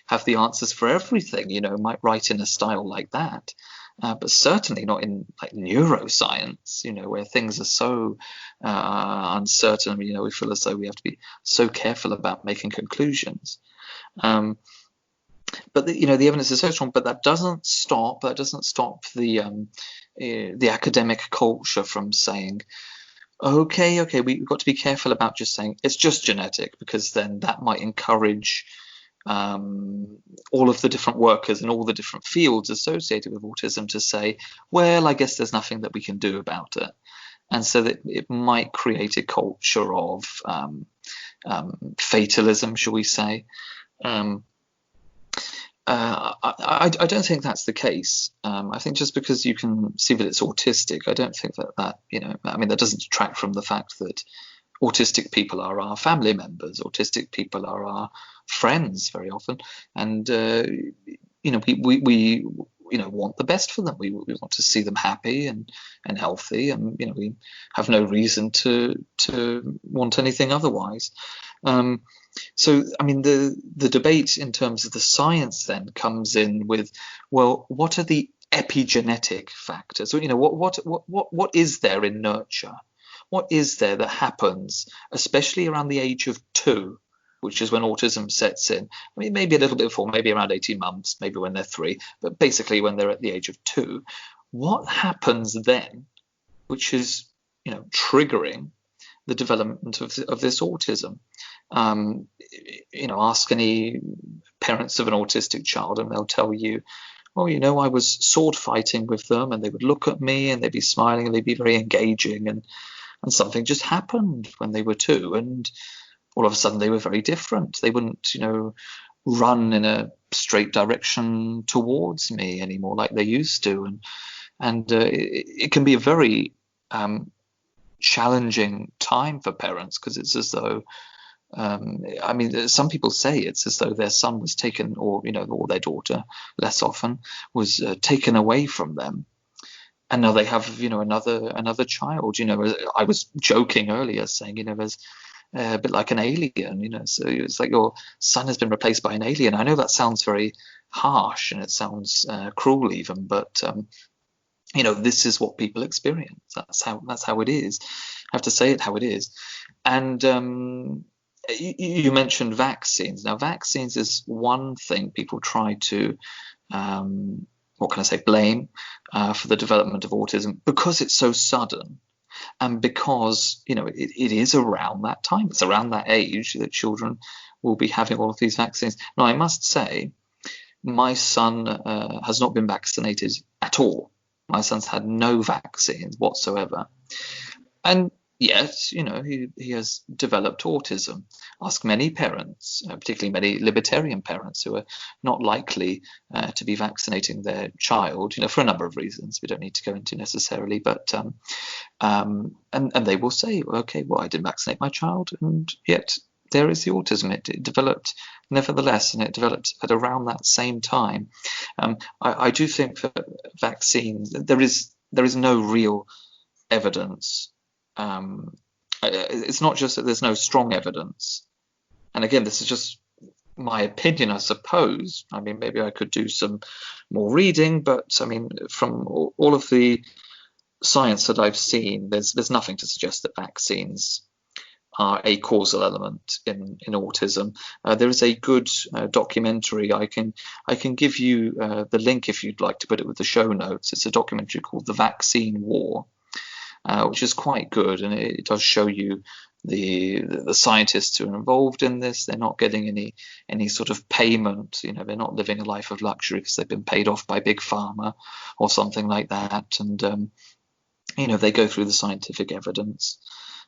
[SPEAKER 2] have the answers for everything, might write in a style like that. But certainly not in like neuroscience, where things are so uncertain. We feel as though we have to be so careful about making conclusions. But the evidence is so strong. But that doesn't stop the academic culture from saying, okay, we've got to be careful about just saying it's just genetic, because then that might encourage all of the different workers in all the different fields associated with autism to say, well, I guess there's nothing that we can do about it. And so that it might create a culture of fatalism, shall we say. I don't think that's the case. I think just because you can see that it's autistic, I don't think that that doesn't detract from the fact that autistic people are our family members. Autistic people are our friends very often, and we want the best for them. We want to see them happy and healthy, and we have no reason to want anything otherwise. So, I mean, the debate in terms of the science then comes in with, well, what are the epigenetic factors? So, what is there in nurture? What is there that happens, especially around the age of 2, which is when autism sets in? I mean, maybe a little bit before, maybe around 18 months, maybe when they're 3, but basically when they're at the age of 2. What happens then, which is, triggering the development of this autism? Ask any parents of an autistic child and they'll tell you, well, I was sword fighting with them and they would look at me and they'd be smiling and they'd be very engaging, and something just happened when they were 2, and all of a sudden they were very different. They wouldn't, run in a straight direction towards me anymore like they used to, and it can be a very challenging time for parents, because it's as though some people say it's as though their son was taken, or their daughter, less often, was taken away from them, and now they have another child. I was joking earlier saying there's a bit like an alien, so it's like your son has been replaced by an alien. I know that sounds very harsh and it sounds cruel even, but this is what people experience. That's how it is. I have to say it how it is. And you mentioned vaccines. Now, vaccines is one thing people try to, blame for the development of autism, because it's so sudden And because, it is around that time, it's around that age that children will be having all of these vaccines. Now, I must say, my son has not been vaccinated at all. My son's had no vaccines whatsoever. And yet, he has developed autism. Ask many parents, particularly many libertarian parents who are not likely to be vaccinating their child, for a number of reasons we don't need to go into necessarily, but and they will say, okay, well, I didn't vaccinate my child, and yet there is the autism. It developed nevertheless, and it developed at around that same time. I do think that vaccines, there is no real evidence. It's not just that there's no strong evidence. And again, this is just my opinion, I suppose. I mean, maybe I could do some more reading, but I mean, from all of the science that I've seen, there's nothing to suggest that vaccines are a causal element in autism. There is a good documentary. I can give you the link if you'd like to put it with the show notes. It's a documentary called The Vaccine War, which is quite good, and it does show you the scientists who are involved in this. They're not getting any sort of payment. They're not living a life of luxury because they've been paid off by Big Pharma or something like that. And they go through the scientific evidence.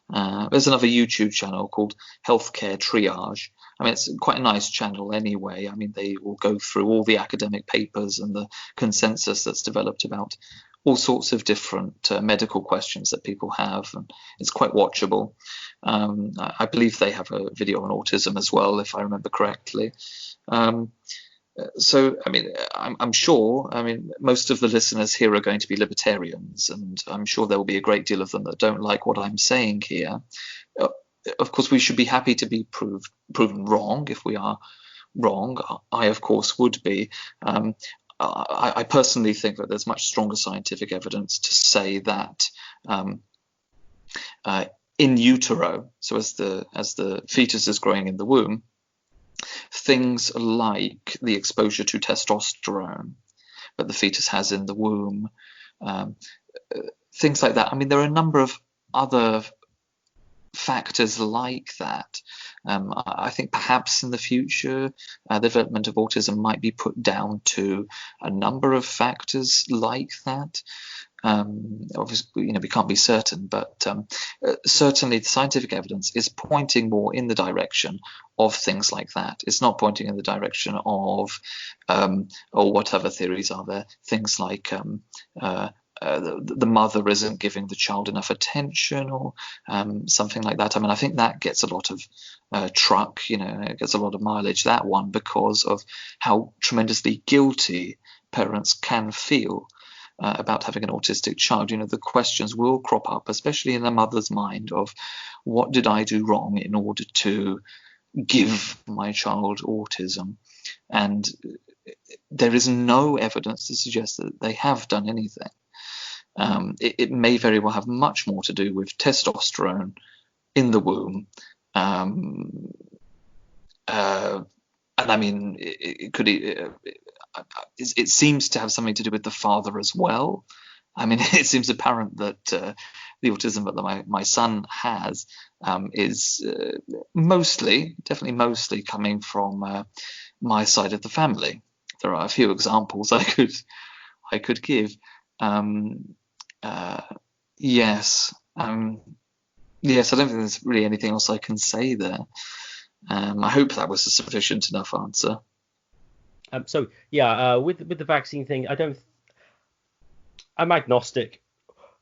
[SPEAKER 2] There's another YouTube channel called Healthcare Triage. I mean, it's quite a nice channel anyway. I mean, they will go through all the academic papers and the consensus that's developed about all sorts of different medical questions that people have, and it's quite watchable. I believe they have a video on autism as well, if I remember correctly. So, I mean, I'm sure, most of the listeners here are going to be libertarians, and I'm sure there will be a great deal of them that don't like what I'm saying here. Of course, we should be happy to be proven wrong if we are wrong. I, of course, would be. I personally think that there's much stronger scientific evidence to say that in utero, so as the fetus is growing in the womb, things like the exposure to testosterone that the fetus has in the womb, things like that. I mean, there are a number of other factors like that. I think perhaps in the future, the development of autism might be put down to a number of factors like that. Obviously, we can't be certain, but certainly the scientific evidence is pointing more in the direction of things like that. It's not pointing in the direction of, or what other theories are there, things like the mother isn't giving the child enough attention, or something like that. I mean, I think that gets a lot of truck, it gets a lot of mileage, that one, because of how tremendously guilty parents can feel about having an autistic child. The questions will crop up, especially in a mother's mind, of what did I do wrong in order to give my child autism? And there is no evidence to suggest that they have done anything. It may very well have much more to do with testosterone in the womb. And I mean, it could. It seems to have something to do with the father as well. I mean, it seems apparent that the autism that my son has is definitely mostly coming from my side of the family. There are a few examples I could give. Yes. Yes, I don't think there's really anything else I can say there. I hope that was a sufficient enough answer.
[SPEAKER 1] So yeah, with the vaccine thing, I'm agnostic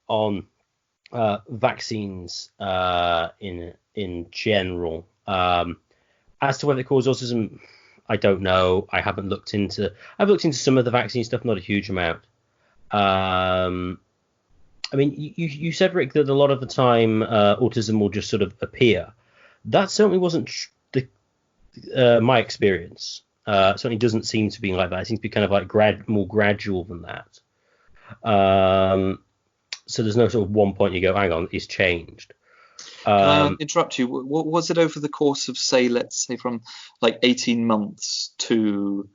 [SPEAKER 1] on vaccines in general. As to whether it causes autism, I don't know. I've looked into some of the vaccine stuff, not a huge amount. I mean, you said, Rick, that a lot of the time autism will just sort of appear. That certainly wasn't my experience. Certainly doesn't seem to be like that. It seems to be kind of like more gradual than that. So there's no sort of one point you go, hang on, it's changed.
[SPEAKER 2] Can I interrupt you? What was it over the course of, let's say from like 18 months to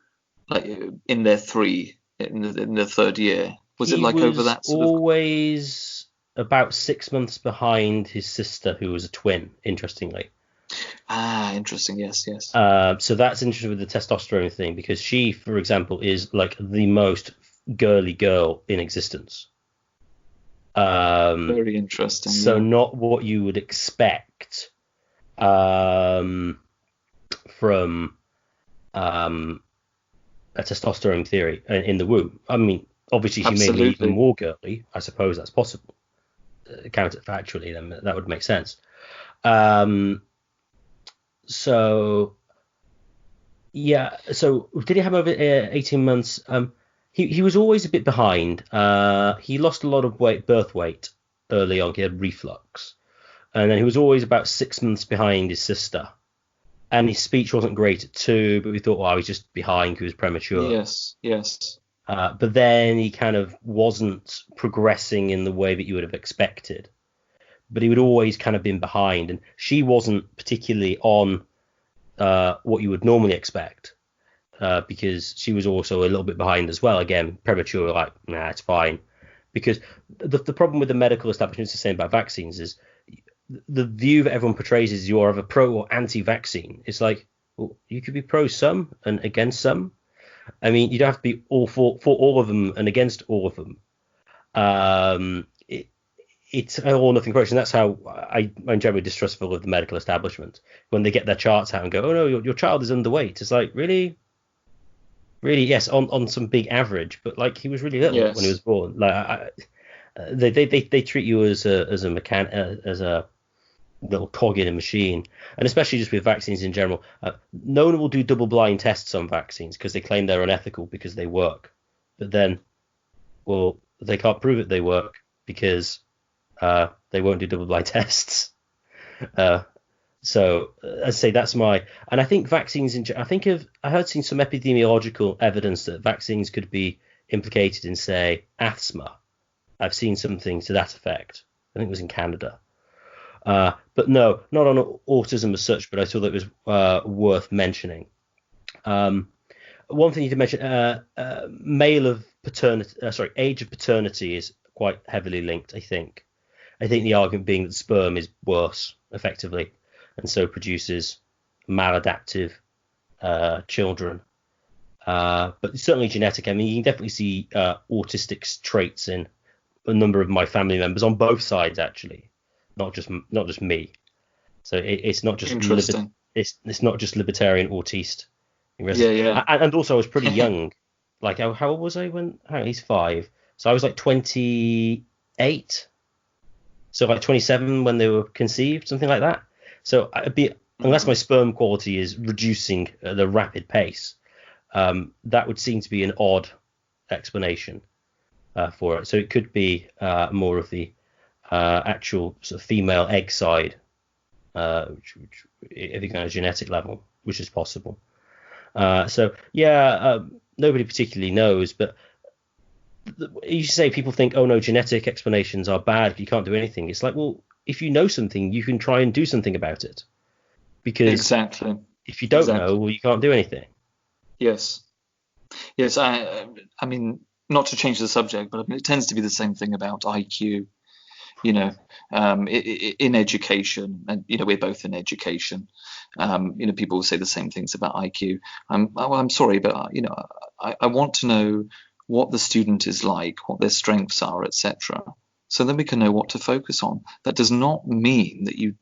[SPEAKER 2] like in their third year? Was it like over that sort
[SPEAKER 1] always about 6 months behind his sister, who was a twin, interestingly.
[SPEAKER 2] Interesting. Yes, yes.
[SPEAKER 1] So that's interesting with the testosterone thing, because she, for example, is like the most girly girl in existence.
[SPEAKER 2] Very interesting.
[SPEAKER 1] So
[SPEAKER 2] yeah.
[SPEAKER 1] not what you would expect from a testosterone theory in the womb. I mean, obviously she may be even more girly. I suppose that's possible. Counterfactually, then that would make sense. So yeah. So did he have over 18 months? He was always a bit behind. He lost a lot of birth weight early on. He had reflux, and then he was always about 6 months behind his sister. And his speech wasn't great at 2, but we thought, well, he's just behind because he was premature.
[SPEAKER 2] Yes, yes.
[SPEAKER 1] But then he kind of wasn't progressing in the way that you would have expected. But he would always kind of been behind. And she wasn't particularly on what you would normally expect, because she was also a little bit behind as well. Again, premature, like, nah, it's fine. Because the problem with the medical establishment is the same about vaccines, is the view that everyone portrays is you're either pro or anti-vaccine. It's like, well, you could be pro some and against some. I mean, you don't have to be all for all of them and against all of them. It's an all or nothing approach, and that's how I'm generally distrustful of the medical establishment when they get their charts out and go, oh no, your child is underweight. It's like, really, yes, on some big average, but like he was really little when he was born. Like they treat you as a little cog in a machine, and especially just with vaccines in general. No one will do double-blind tests on vaccines because they claim they're unethical because they work, but then, well, they can't prove it they work because they won't do double-blind tests. So as I say, that's my, and I think vaccines I heard seen some epidemiological evidence that vaccines could be implicated in, say, asthma. I've seen something to that effect. I think it was in Canada. But no, not on autism as such, but I thought that was worth mentioning. One thing you did mention, age of paternity is quite heavily linked, I think. I think the argument being that sperm is worse, effectively, and so produces maladaptive children. But it's certainly genetic. I mean, you can definitely see autistic traits in a number of my family members on both sides, actually. Not just me. So it's not just it's not just libertarian autiste.
[SPEAKER 2] Yeah.
[SPEAKER 1] And also I was pretty young. Like how old was I when? He's 5. So I was like 28. So like 27 when they were conceived, something like that. So unless my sperm quality is reducing at a rapid pace, that would seem to be an odd explanation for it. So it could be more of the actual sort of female egg side, which if you go on a genetic level, which is possible. Nobody particularly knows, but you say people think, oh no, genetic explanations are bad, you can't do anything. It's like, well, if you know something, you can try and do something about it. Because
[SPEAKER 2] exactly,
[SPEAKER 1] if you don't know, well, you can't do anything.
[SPEAKER 2] Yes. I mean, not to change the subject, but I mean, it tends to be the same thing about IQ. In education, and we're both in education. People will say the same things about IQ. I'm sorry, but I want to know what the student is like, what their strengths are, etc. So then we can know what to focus on. That does not mean that you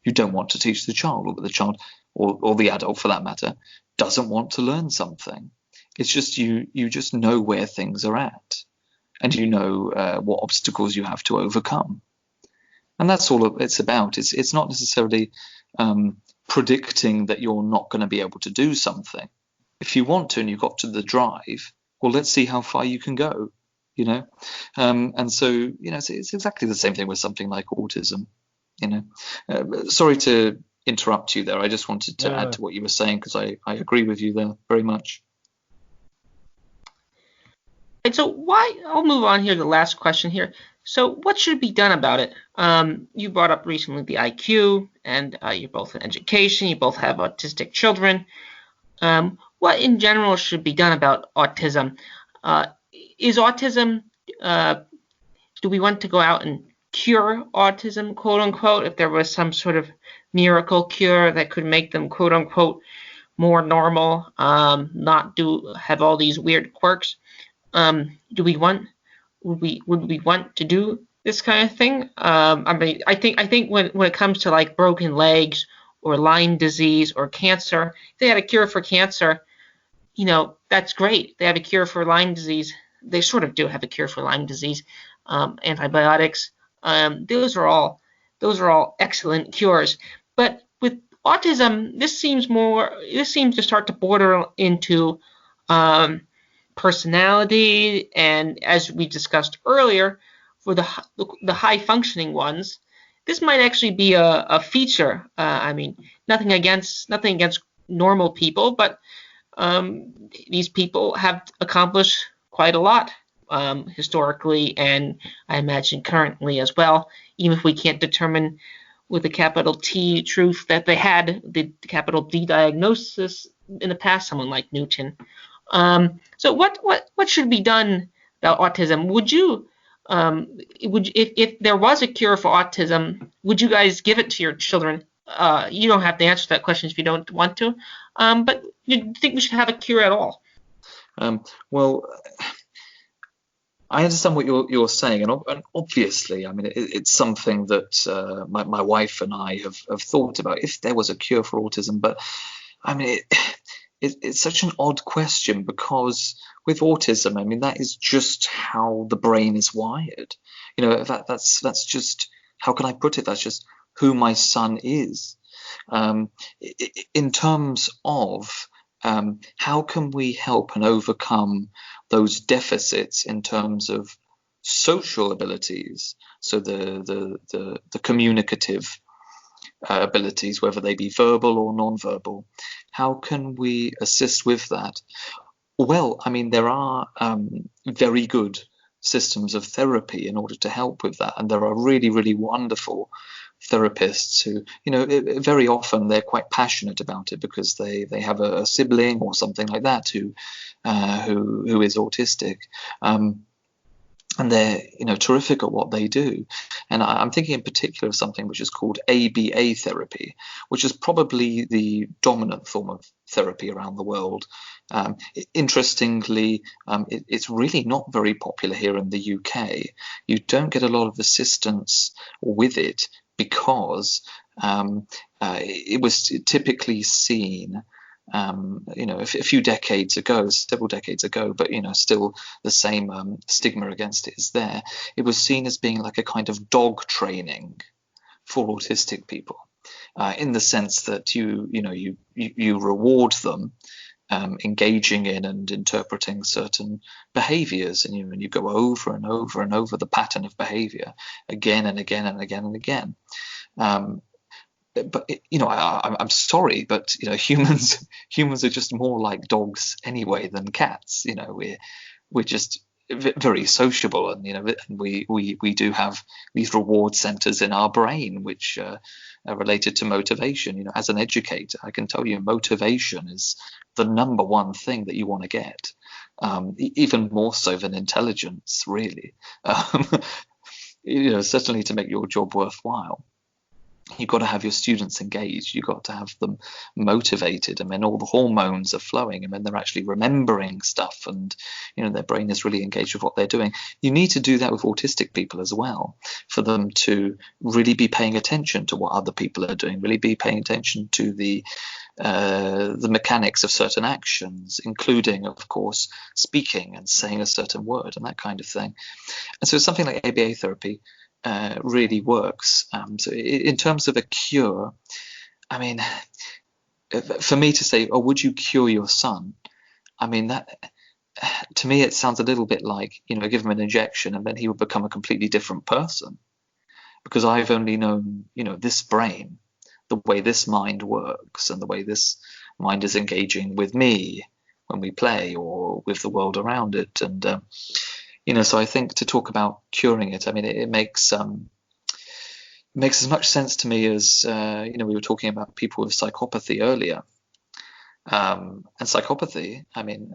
[SPEAKER 2] don't want to teach the child, or that the child or the adult, for that matter, doesn't want to learn something. It's just you just know where things are at. And you know what obstacles you have to overcome, and that's all it's about. It's not necessarily predicting that you're not going to be able to do something. If you want to and you've got to the drive, well, let's see how far you can go. And so it's exactly the same thing with something like autism. Sorry to interrupt you there. I just wanted to add to what you were saying, because I agree with you there very much.
[SPEAKER 3] And so I'll move on here to the last question here. So what should be done about it? You brought up recently the IQ, and you're both in education. You both have autistic children. What in general should be done about autism? Is autism do we want to go out and cure autism, quote unquote, if there was some sort of miracle cure that could make them, quote unquote, more normal, not have all these weird quirks? Do we want would we want to do this kind of thing? I mean, I think when it comes to like broken legs or Lyme disease or cancer, if they had a cure for cancer, that's great. They have a cure for Lyme disease. They sort of do have a cure for Lyme disease. Antibiotics. Those are all excellent cures. But with autism, this seems to start to border into personality, and as we discussed earlier, for the high functioning ones, this might actually be a feature. I mean, nothing against normal people, but these people have accomplished quite a lot historically, and I imagine currently as well, even if we can't determine with a capital T truth that they had the capital D diagnosis in the past, someone like Newton. So what should be done about autism? If there was a cure for autism, would you guys give it to your children? You don't have to answer that question if you don't want to, but you think we should have a cure at all?
[SPEAKER 2] Well, I understand what you're saying, and obviously, I mean, it's something that my wife and I have thought about if there was a cure for autism. But I mean, it's such an odd question, because with autism, I mean, that is just how the brain is wired. That's just, how can I put it? That's just who my son is. In terms of how can we help and overcome those deficits in terms of social abilities, so the communicative abilities, whether they be verbal or non-verbal, how can we assist with that? Well, I mean, there are very good systems of therapy in order to help with that, and there are really, really wonderful therapists who, very often they're quite passionate about it because they have a sibling or something like that who is autistic, and they're terrific at what they do. And I'm thinking in particular of something which is called ABA therapy, which is probably the dominant form of therapy around the world. Interestingly, it's really not very popular here in the UK. You don't get a lot of assistance with it because it was typically seen, a few decades ago, several decades ago, but still the same stigma against it is there. It was seen as being like a kind of dog training for autistic people, in the sense that you reward them engaging in and interpreting certain behaviors, and you go over and over and over the pattern of behavior again and again and again and again. But I'm sorry, but humans are just more like dogs anyway than cats. We're just very sociable, and we do have these reward centers in our brain which are related to motivation. As an educator, I can tell you motivation is the number one thing that you want to get, even more so than intelligence, really. Certainly to make your job worthwhile. You've got to have your students engaged. You've got to have them motivated, and then all the hormones are flowing, and then they're actually remembering stuff, and their brain is really engaged with what they're doing. You need to do that with autistic people as well, for them to really be paying attention to what other people are doing, really be paying attention to the mechanics of certain actions, including, of course, speaking and saying a certain word and that kind of thing. And so something like ABA therapy really works. So in terms of a cure, I mean, for me to say, "Oh, would you cure your son?" I mean, that to me it sounds a little bit like give him an injection and then he would become a completely different person, because I've only known this brain, the way this mind works, and the way this mind is engaging with me when we play or with the world around it, and so I think to talk about curing it, I mean, it makes as much sense to me as we were talking about people with psychopathy earlier, and psychopathy. I mean,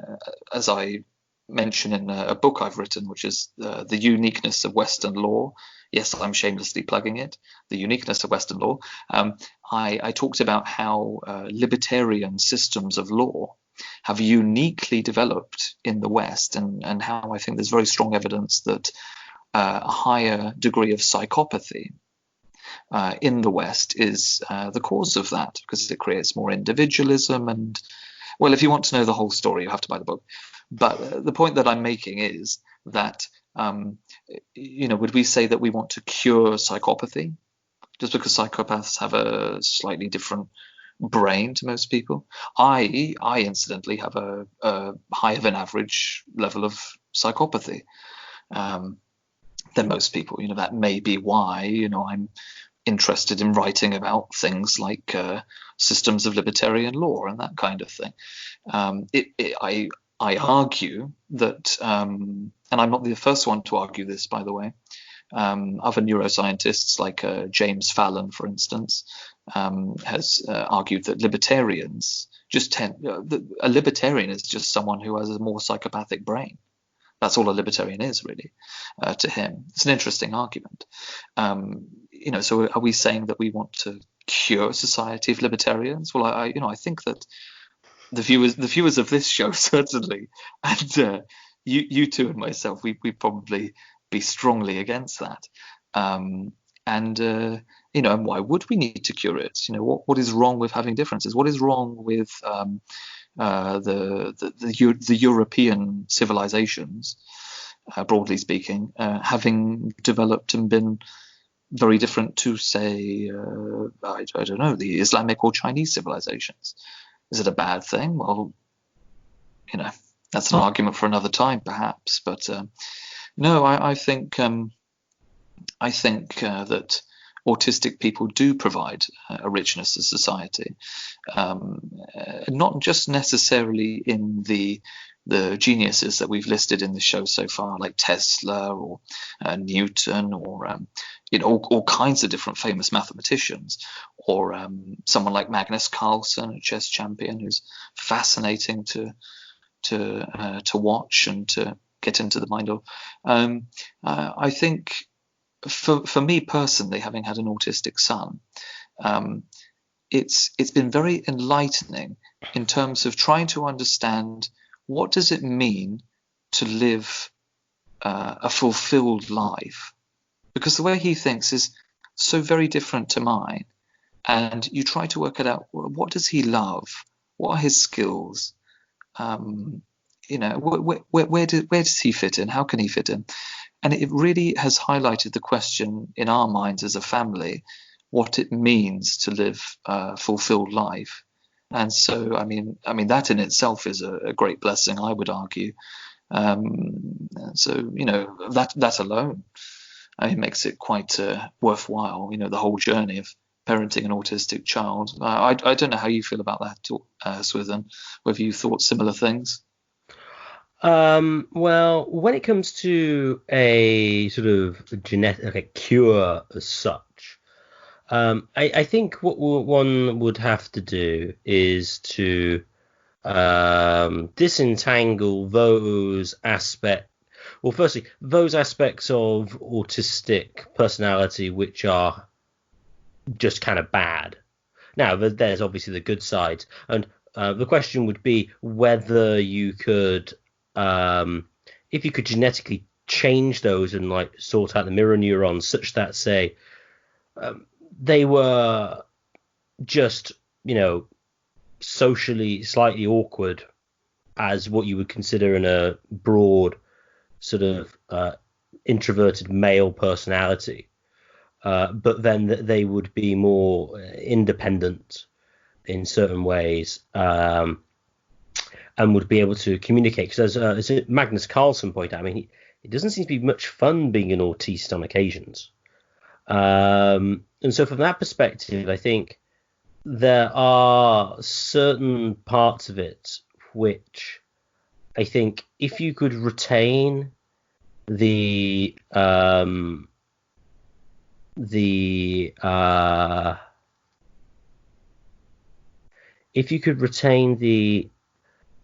[SPEAKER 2] as I mention in a book I've written, which is The Uniqueness of Western Law. Yes, I'm shamelessly plugging it. The Uniqueness of Western Law. I talked about how libertarian systems of law have uniquely developed in the West, and how I think there's very strong evidence that a higher degree of psychopathy in the West is the cause of that, because it creates more individualism. And, well, if you want to know the whole story, you have to buy the book. But the point that I'm making is that, would we say that we want to cure psychopathy just because psychopaths have a slightly different brain to most people? I incidentally have a higher than average level of psychopathy than most people. That may be why, I'm interested in writing about things like systems of libertarian law and that kind of thing. I argue that, and I'm not the first one to argue this, by the way. Other neuroscientists like James Fallon, for instance, has argued that libertarians a libertarian is just someone who has a more psychopathic brain. That's all a libertarian is, really, to him. It's an interesting argument. So are we saying that we want to cure a society of libertarians? Well, I think that the viewers of this show certainly, and you two and myself, we probably be strongly against that. And why would we need to cure it? What is wrong with having differences? What is wrong with the European civilizations, broadly speaking, having developed and been very different to, say, I don't know, the Islamic or Chinese civilizations? Is it a bad thing? Well, that's an argument for another time, perhaps. But no, I think that autistic people do provide a richness to society, not just necessarily in the geniuses that we've listed in the show so far, like Tesla or Newton, or all kinds of different famous mathematicians, or someone like Magnus Carlsen, a chess champion, who's fascinating to watch and to get into the mind of. I think for me personally, having had an autistic son, it's been very enlightening in terms of trying to understand what does it mean to live a fulfilled life, because the way he thinks is so very different to mine, and you try to work it out. What does he love? What are his skills? Where does he fit in? How can he fit in? And it really has highlighted the question in our minds as a family, what it means to live a fulfilled life. And so, I mean, that in itself is a great blessing, I would argue. So, that alone, it makes it quite worthwhile, the whole journey of parenting an autistic child. I don't know how you feel about that, Swithin, whether you thought similar things.
[SPEAKER 1] Well, when it comes to a sort of genetic cure as such, I think what one would have to do is to disentangle those aspects. Well, firstly, those aspects of autistic personality which are just kind of bad. Now, there's obviously the good sides, and the question would be whether you could, if you could genetically change those and like sort out the mirror neurons such that, say, they were just, socially slightly awkward as what you would consider in a broad sort of introverted male personality, but then they would be more independent in certain ways, and would be able to communicate. Because as Magnus Carlsen pointed out, it doesn't seem to be much fun being an autiste on occasions. And so from that perspective, I think there are certain parts of it which I think if you could retain the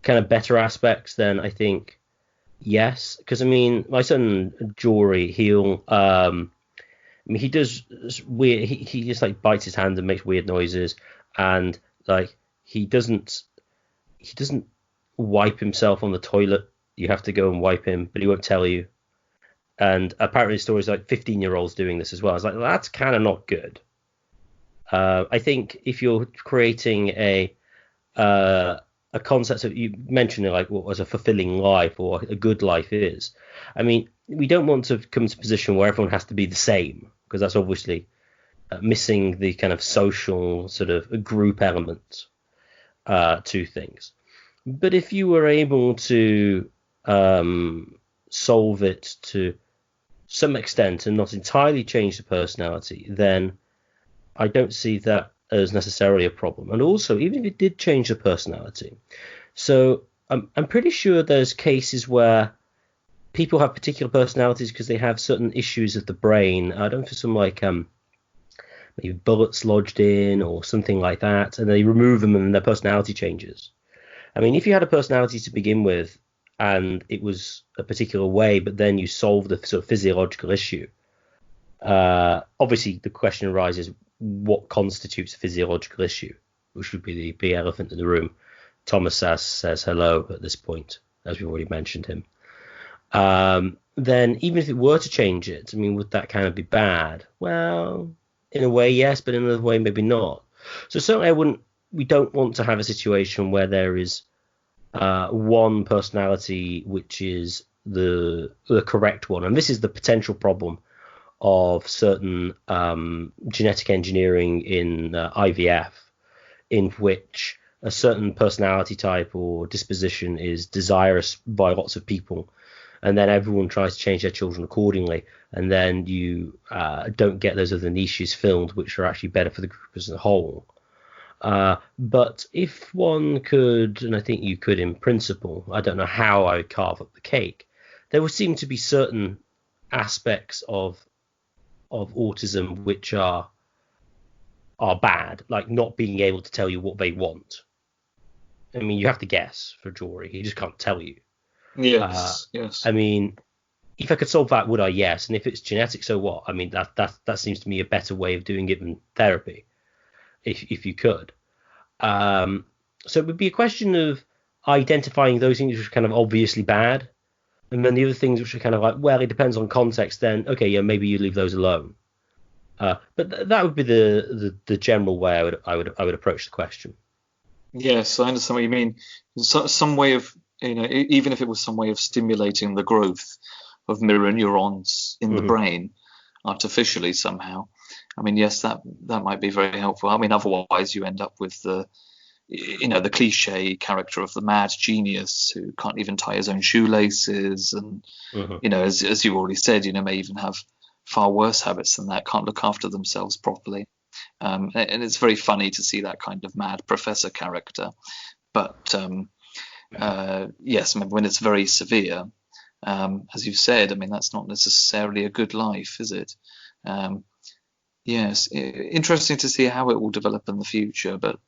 [SPEAKER 1] kind of better aspects, then I think yes, because I mean, my son Jory, he does weird. He just like bites his hand and makes weird noises, and like he doesn't wipe himself on the toilet. You have to go and wipe him, but he won't tell you. And apparently, the story's like 15-year-olds doing this as well. It's like that's kind of not good. I think if you're creating a concept that you mentioned, like what was a fulfilling life or a good life is. I mean, we don't want to come to a position where everyone has to be the same, because that's obviously missing the kind of social sort of group element to things. But if you were able to solve it to some extent and not entirely change the personality, then I don't see that as necessarily a problem. And also, even if it did change the personality, so I'm pretty sure there's cases where people have particular personalities because they have certain issues of the brain. I don't know, for some like maybe bullets lodged in or something like that, and they remove them and their personality changes. I mean, if you had a personality to begin with and it was a particular way, but then you solved a sort of physiological issue, obviously the question arises, what constitutes a physiological issue, which would be the big elephant in the room. Thomas says hello at this point, as we've already mentioned him. Then even if it were to change it, I mean, would that kind of be bad? Well, in a way, yes, but in another way, maybe not. So certainly we don't want to have a situation where there is one personality which is the correct one. And this is the potential problem of certain genetic engineering in IVF, in which a certain personality type or disposition is desirous by lots of people, and then everyone tries to change their children accordingly, and then you don't get those other niches filled, which are actually better for the group as a whole. But if one could, and I think you could in principle, I don't know how I would carve up the cake, there would seem to be certain aspects of autism which are bad, like not being able to tell you what they want. I mean, you have to guess for Jory. He just can't tell you.
[SPEAKER 2] Yes, yes.
[SPEAKER 1] I mean, if I could solve that, would I? Yes. And if it's genetic, so what? I mean, that seems to me a better way of doing it than therapy, if you could. So it would be a question of identifying those things which are kind of obviously bad, and then the other things which are kind of like, well, it depends on context. Then okay, yeah, maybe you leave those alone. But that would be the general way I would approach the question.
[SPEAKER 2] Yes, I understand what you mean. Some way of, even if it was some way of stimulating the growth of mirror neurons in the brain artificially somehow. I mean, yes, that might be very helpful. I mean, otherwise you end up with the cliche character of the mad genius who can't even tie his own shoelaces, and as you already said, may even have far worse habits than that, can't look after themselves properly. And it's very funny to see that kind of mad professor character. But yes, when it's very severe, as you've said, I mean, that's not necessarily a good life, is it? Yes, interesting to see how it will develop in the future. But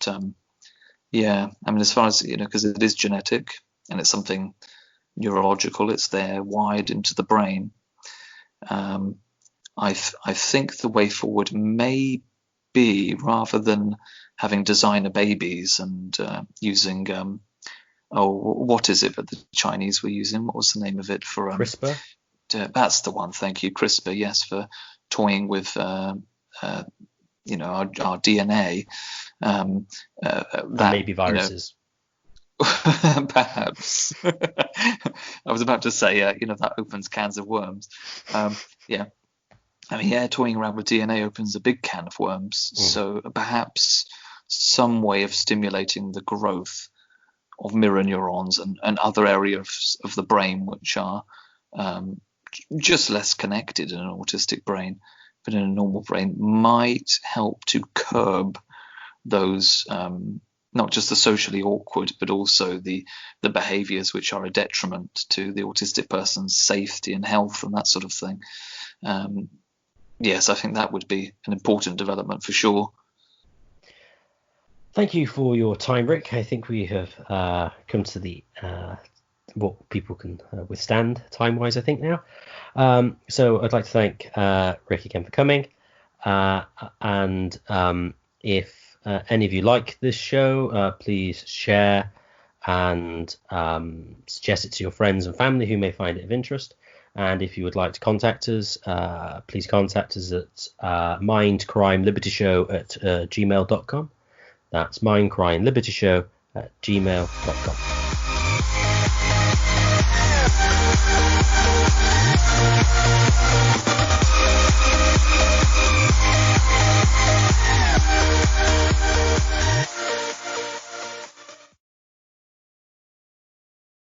[SPEAKER 2] yeah, I mean, as far as, because it is genetic and it's something neurological, it's there wired into the brain. I think the way forward may be, rather than having designer babies and using what is it that the Chinese were using? What was the name of it for
[SPEAKER 1] CRISPR?
[SPEAKER 2] That's the one. Thank you, CRISPR. Yes, for toying with our DNA. That
[SPEAKER 1] maybe viruses.
[SPEAKER 2] Perhaps. I was about to say, that opens cans of worms. Yeah. I mean, yeah, toying around with DNA opens a big can of worms. So perhaps some way of stimulating the growth of mirror neurons and other areas of the brain which are just less connected in an autistic brain, but in a normal brain, might help to curb those, not just the socially awkward, but also the behaviors which are a detriment to the autistic person's safety and health and that sort of thing. Yes, I think that would be an important development for sure.
[SPEAKER 1] Thank you for your time, Rick. I think we have come to the what people can withstand time-wise, I think, now. So I'd like to thank Rick again for coming. And if any of you like this show, please share and suggest it to your friends and family who may find it of interest. And if you would like to contact us, please contact us at mindcrimelibertyshow@gmail.com. That's mindcrimelibertyshow@gmail.com.